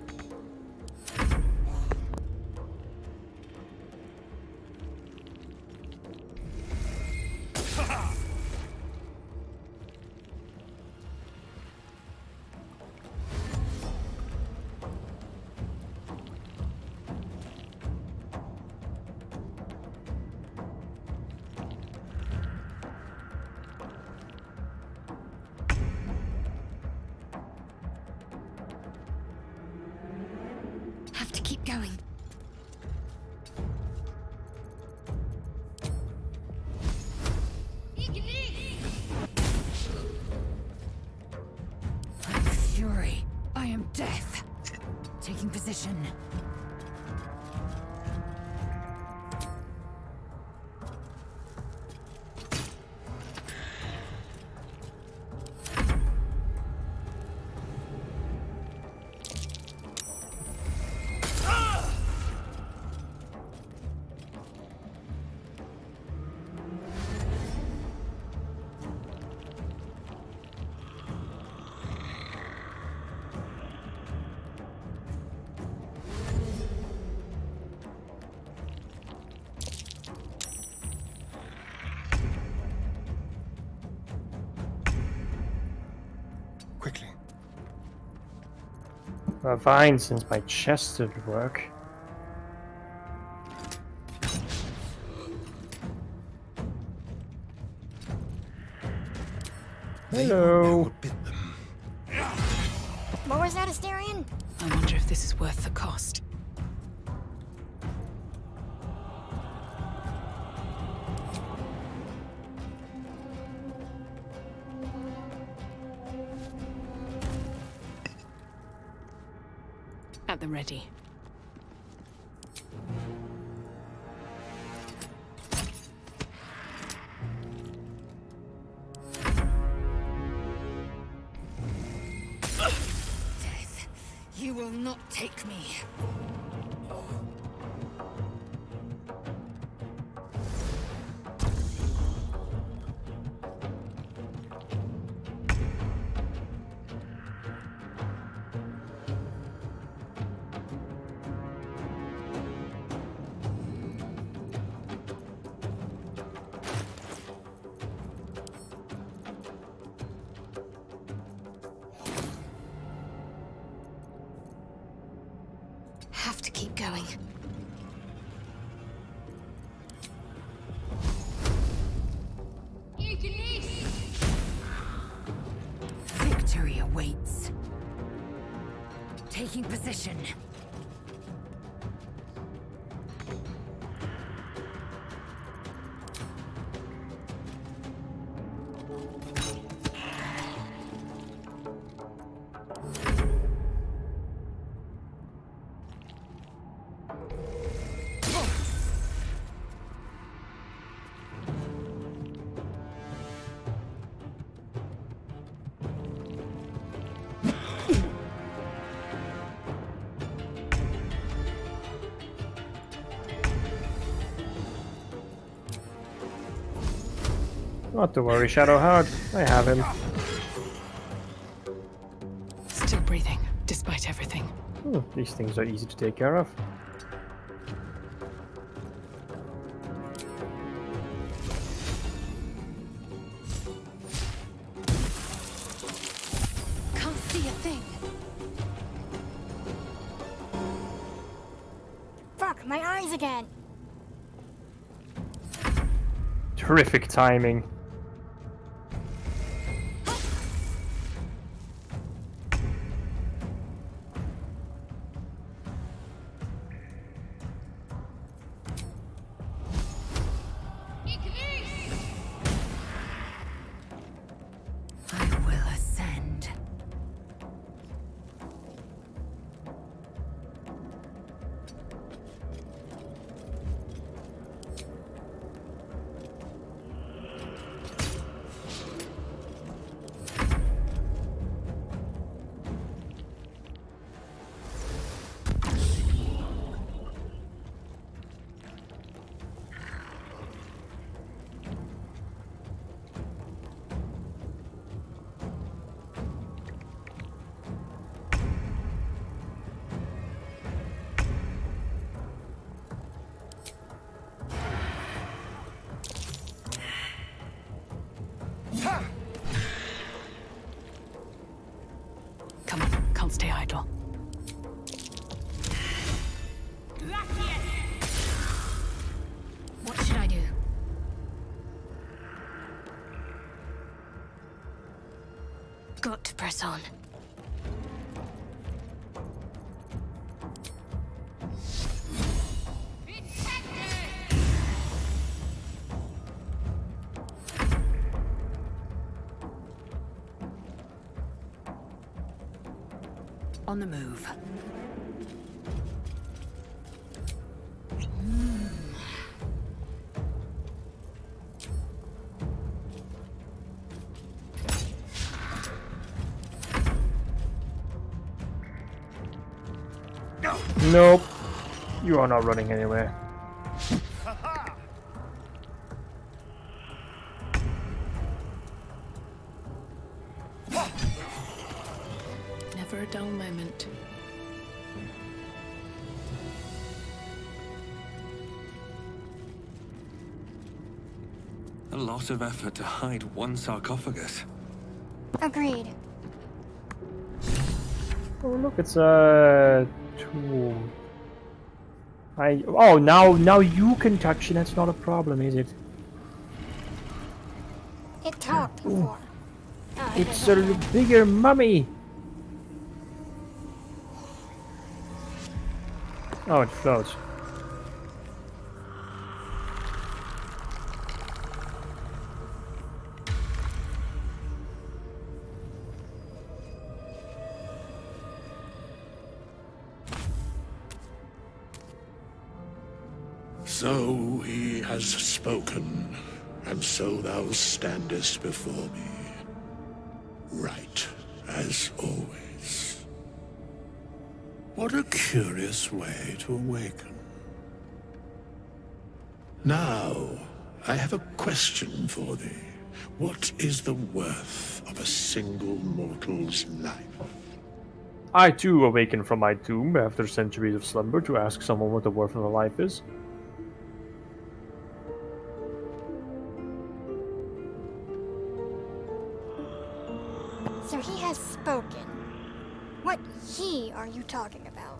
Have to keep going. I'm fury. I am death. Taking position. Quickly. Well, fine, since my chest didn't work. Hello. What was that, Asterion? I wonder if this is worth the cost. At the ready. Death, you will not take me. Have to keep going. Victory awaits. Taking position. Not to worry, Shadowheart. I have him. Still breathing, despite everything. These things are easy to take care of. Can't see a thing. Fuck, my eyes again. Terrific timing. I will ascend. Come on, can't stay idle. What should I do? Got to press on. On the move. Nope. You are not running anywhere. Never a dull moment. A lot of effort to hide one sarcophagus. Agreed. Oh look, it's a tomb. Now you can touch it. That's not a problem, is it? It talked before. Oh, it It's doesn't. a bigger mummy. Oh, it floats. So he has spoken, and so thou standest before me. Right, as always. What a curious way to awaken. Now, I have a question for thee. What is the worth of a single mortal's life? I too awaken from my tomb after centuries of slumber to ask someone what the worth of a life is. So he has spoken. What he are you talking about?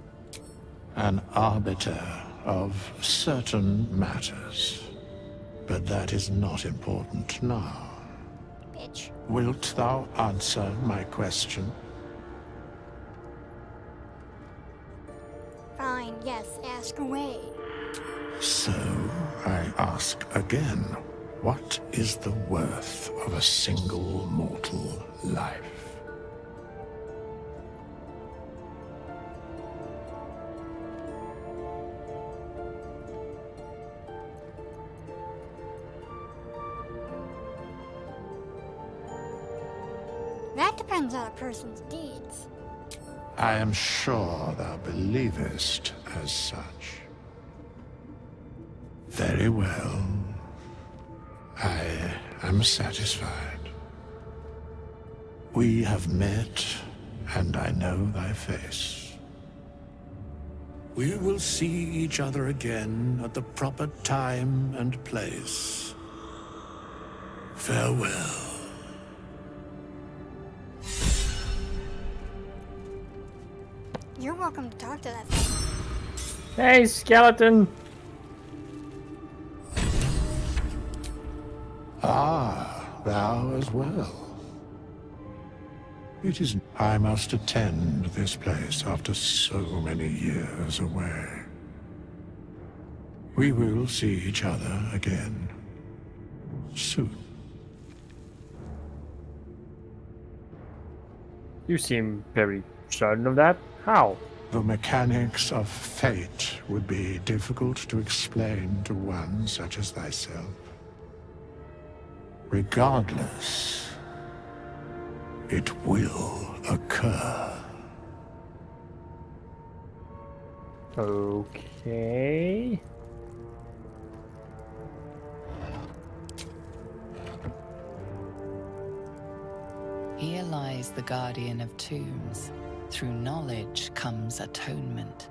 An arbiter of certain matters. But that is not important now. Bitch. Wilt thou answer my question? Fine, yes, ask away. So, I ask again, what is the worth of a single mortal life? That depends on a person's deeds. I am sure thou believest as such. Very well. I am satisfied. We have met, and I know thy face. We will see each other again at the proper time and place. Farewell. You're welcome to talk to that thing. Hey, skeleton! Ah, thou as well. It is... I must attend this place after so many years away. We will see each other again. Soon. You seem very certain of that. How? The mechanics of fate would be difficult to explain to one such as thyself. Regardless, it will occur. Okay. Here lies the guardian of tombs. Through knowledge comes atonement.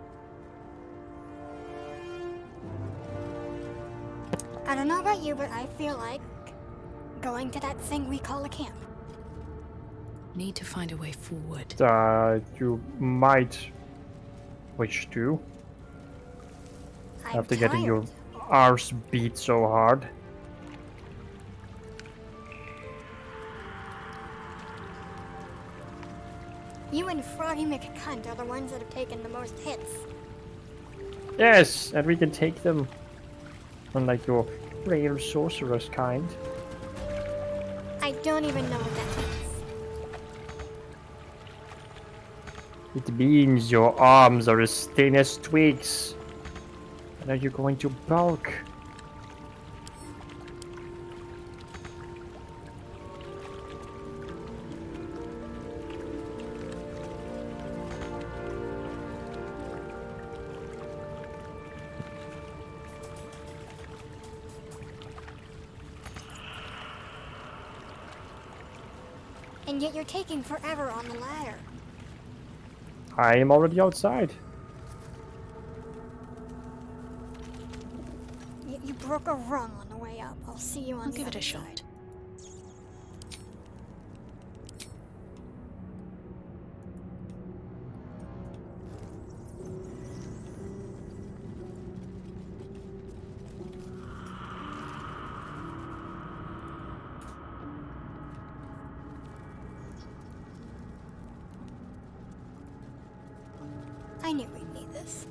I don't know about you, but I feel like going to that thing we call a camp. Need to find a way forward. You might wish to. After getting your arse beat so hard. You and Froggy McCunt are the ones that have taken the most hits. Yes, and we can take them. Unlike your rare sorceress kind. I don't even know what that means. It means your arms are as thin as twigs. And are you going to bulk? And yet you're taking forever on the ladder. I am already outside. You broke a rung on the way up. I'll see you on the Give it other a shot. side. I knew we'd need this.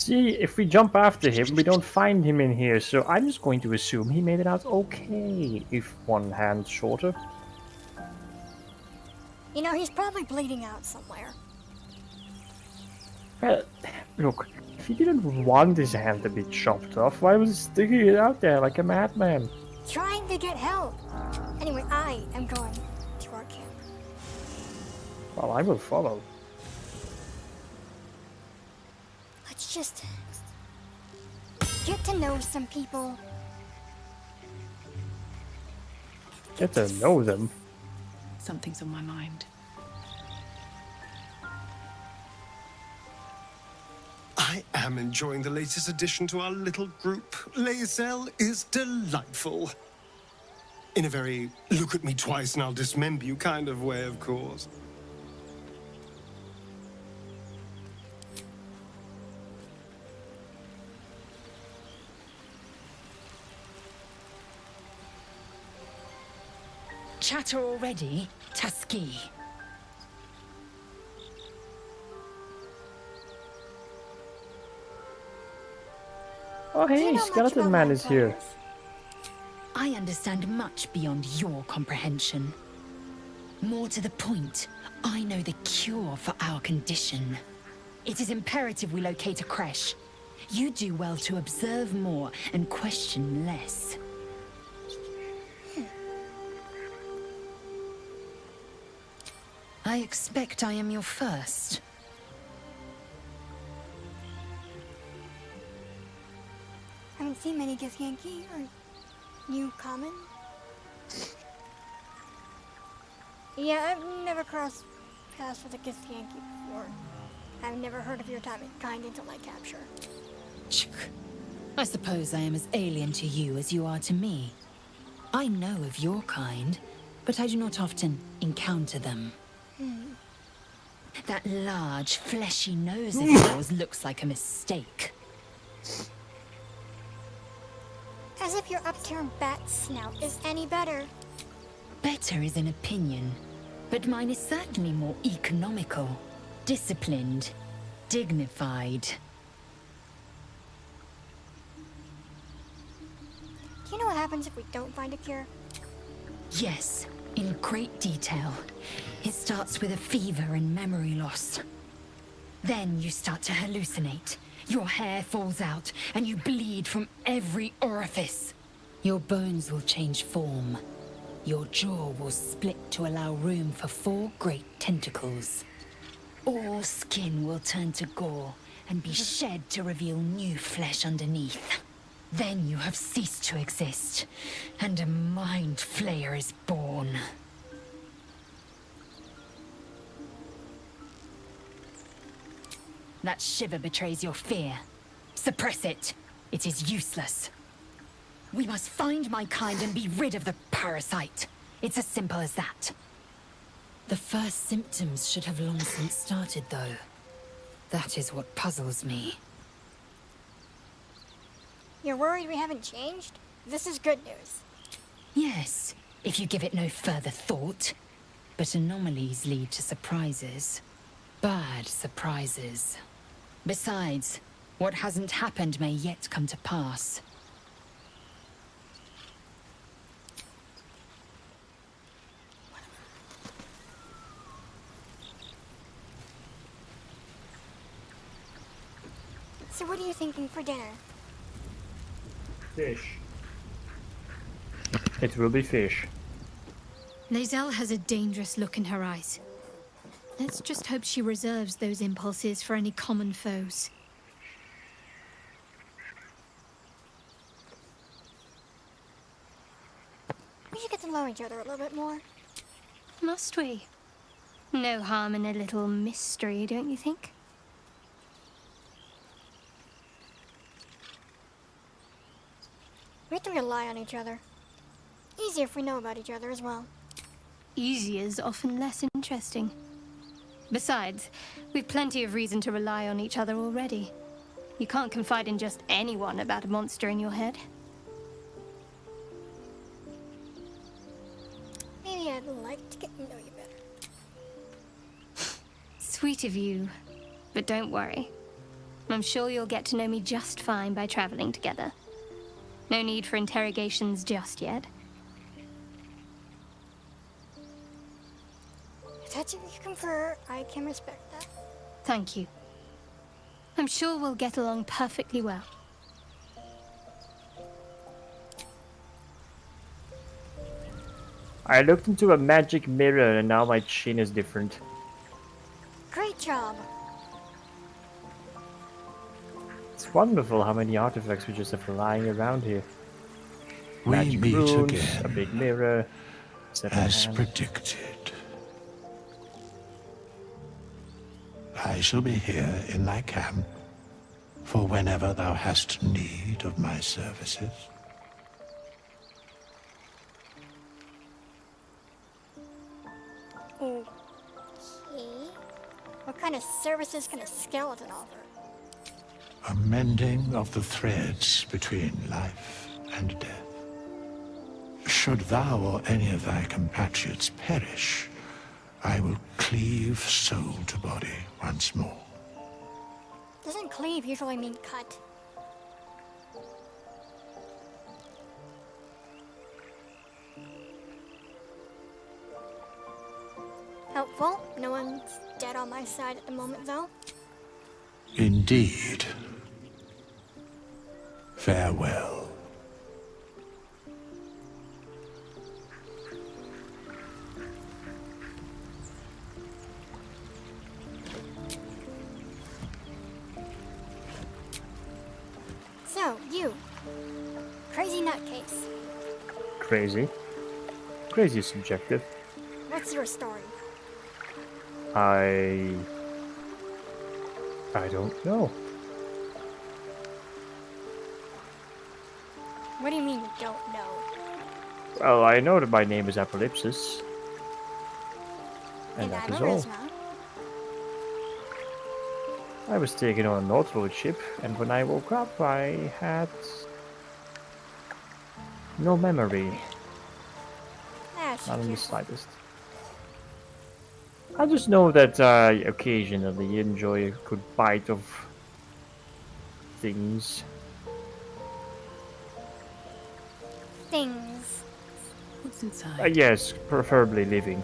See, if we jump after him, we don't find him in here, so I'm just going to assume he made it out okay, if one hand shorter. You know, he's probably bleeding out somewhere. Well, look, if he didn't want his hand to be chopped off, why was he sticking it out there like a madman? Trying to get help. Anyway, I am going to our camp. Well, I will follow. Let's just get to know some people. Get to know them. Something's on my mind. I am enjoying the latest addition to our little group. Lae'zel is delightful. In a very look at me twice and I'll dismember you kind of way, of course. Chatter already, Tusky. Oh hey, Skeleton Man is here. I understand much beyond your comprehension. More to the point, I know the cure for our condition. It is imperative we locate a creche. You do well to observe more and question less. I expect I am your first. Haven't seen many Githyanki or new common. Yeah, I've never crossed paths with a Githyanki before. I've never heard of your kind until my capture. I suppose I am as alien to you as you are to me. I know of your kind, but I do not often encounter them. That large, fleshy nose of yours looks like a mistake. As if your upturned bat snout is any better. Better is an opinion, but mine is certainly more economical, disciplined, dignified. Do you know what happens if we don't find a cure? Yes, in great detail. It starts with a fever and memory loss. Then you start to hallucinate. Your hair falls out, and you bleed from every orifice. Your bones will change form. Your jaw will split to allow room for 4 great tentacles. All skin will turn to gore and be shed to reveal new flesh underneath. Then you have ceased to exist, and a mind flayer is born. That shiver betrays your fear. Suppress it. It is useless. We must find my kind and be rid of the parasite. It's as simple as that. The first symptoms should have long since started, though. That is what puzzles me. You're worried we haven't changed? This is good news. Yes, if you give it no further thought. But anomalies lead to surprises. Bad surprises. Besides, what hasn't happened may yet come to pass. So what are you thinking for dinner? Fish. It will be fish. Lae'zel has a dangerous look in her eyes. Let's just hope she reserves those impulses for any common foes. We should get to know each other a little bit more. Must we? No harm in a little mystery, don't you think? We have to rely on each other. Easier if we know about each other as well. Easier's often less interesting. Besides, we've plenty of reason to rely on each other already. You can't confide in just anyone about a monster in your head. Maybe I'd like to get to know you better. Sweet of you, but don't worry. I'm sure you'll get to know me just fine by traveling together. No need for interrogations just yet. If that's what you prefer, I can respect that. Thank you. I'm sure we'll get along perfectly well. I looked into a magic mirror and now my chin is different. Great job. It's wonderful how many artifacts we just have lying around here. We Magic meet runes, again, a big mirror, as hand. predicted. I shall be here in thy camp for whenever thou hast need of my services. Okay. What kind of services can a skeleton offer? A mending of the threads between life and death. Should thou or any of thy compatriots perish, I will cleave soul to body once more. Doesn't cleave usually mean cut? Helpful. No one's dead on my side at the moment, though. Indeed. Farewell. So, you. Crazy nutcase. Crazy. Crazy is subjective. What's your story? I don't know. What do you mean you don't know? Well, I know that my name is Apocalypsis. And that I'm is a all. Risma. I was taken on a North Road ship, and when I woke up, I had no memory. That's Not in the cute. slightest. I just know that occasionally you enjoy a good bite of things. Things. What's inside? Yes, preferably living.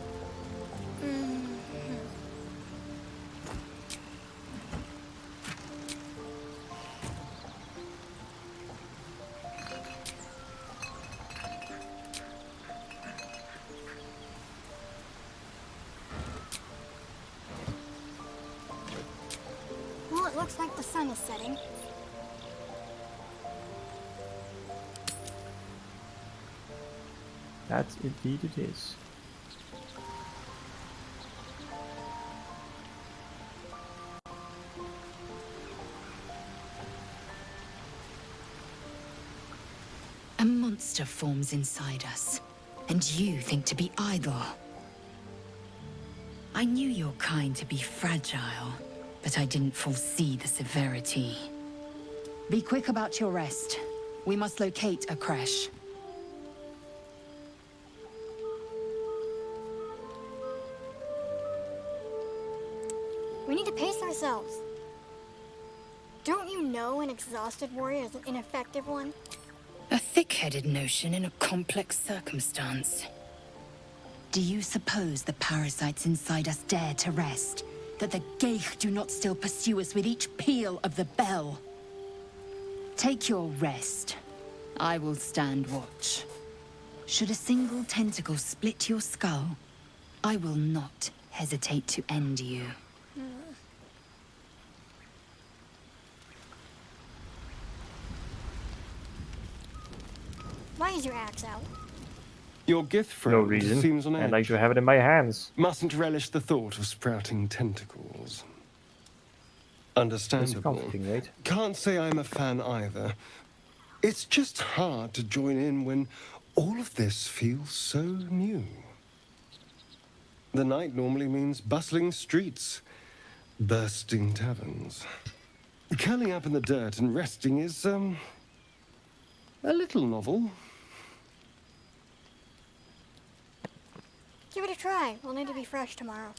Well, it looks like the sun is setting. That indeed it is. A monster forms inside us, and you think to be idle. I knew your kind to be fragile, but I didn't foresee the severity. Be quick about your rest. We must locate a crash. We need to pace ourselves. Don't you know an exhausted warrior is an ineffective one? A thick-headed notion in a complex circumstance. Do you suppose the parasites inside us dare to rest? That the Geich do not still pursue us with each peal of the bell? Take your rest. I will stand watch. Should a single tentacle split your skull, I will not hesitate to end you. Why is your axe out? Your gift friend No reason. seems on edge. I'd like to have it in my hands. Mustn't relish the thought of sprouting tentacles. It's Understandable. comforting, right? Can't say I'm a fan either. It's just hard to join in when all of this feels so new. The night normally means bustling streets, bursting taverns. Curling up in the dirt and resting is, a little novel. Give it a try. We'll need to be fresh tomorrow.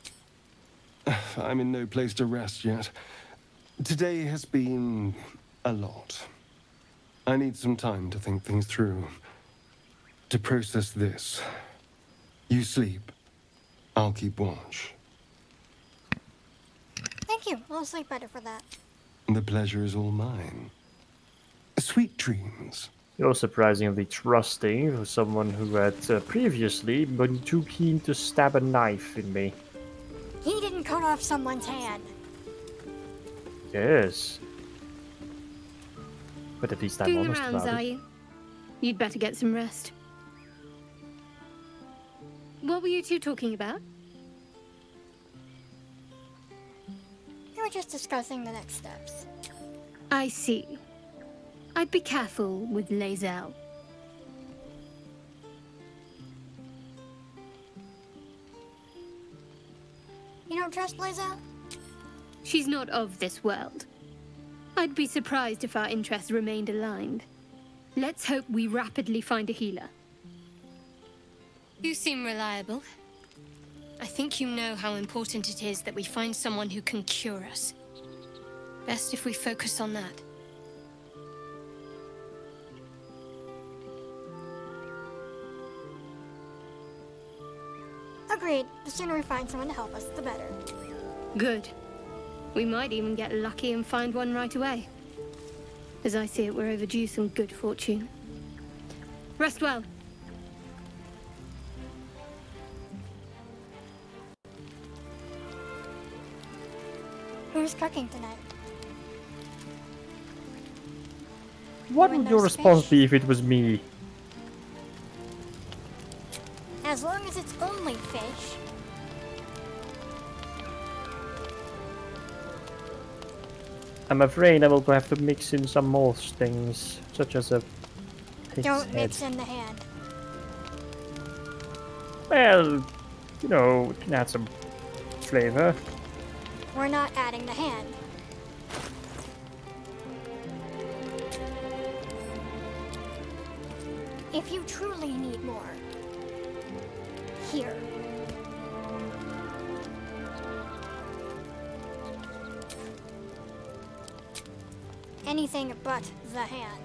I'm in no place to rest yet. Today has been a lot. I need some time to think things through. To process this. You sleep. I'll keep watch. Thank you. I'll sleep better for that. The pleasure is all mine. Sweet dreams. You're surprisingly trusting for someone who had previously been too keen to stab a knife in me. He didn't cut off someone's hand. Yes. But at least I'm Doing the honest rounds, about are it. you? You'd better get some rest. What were you two talking about? We were just discussing the next steps. I see. I'd be careful with Lae'zel. You don't trust Lae'zel? She's not of this world. I'd be surprised if our interests remained aligned. Let's hope we rapidly find a healer. You seem reliable. I think you know how important it is that we find someone who can cure us. Best if we focus on that. Agreed. The sooner we find someone to help us, the better. Good. We might even get lucky and find one right away. As I see it, we're overdue some good fortune. Rest well. Who's cooking tonight? What You and would your those response fish? be if it was me? As long as it's only fish. I'm afraid I will have to mix in some more things, such as a pig's Don't head. mix in the hand. Well, you know, it can add some flavor. We're not adding the hand. If you truly need more, here. Anything but the hand.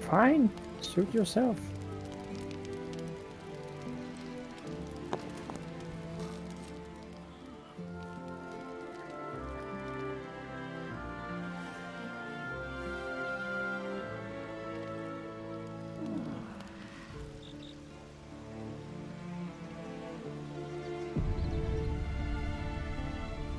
Fine, suit yourself.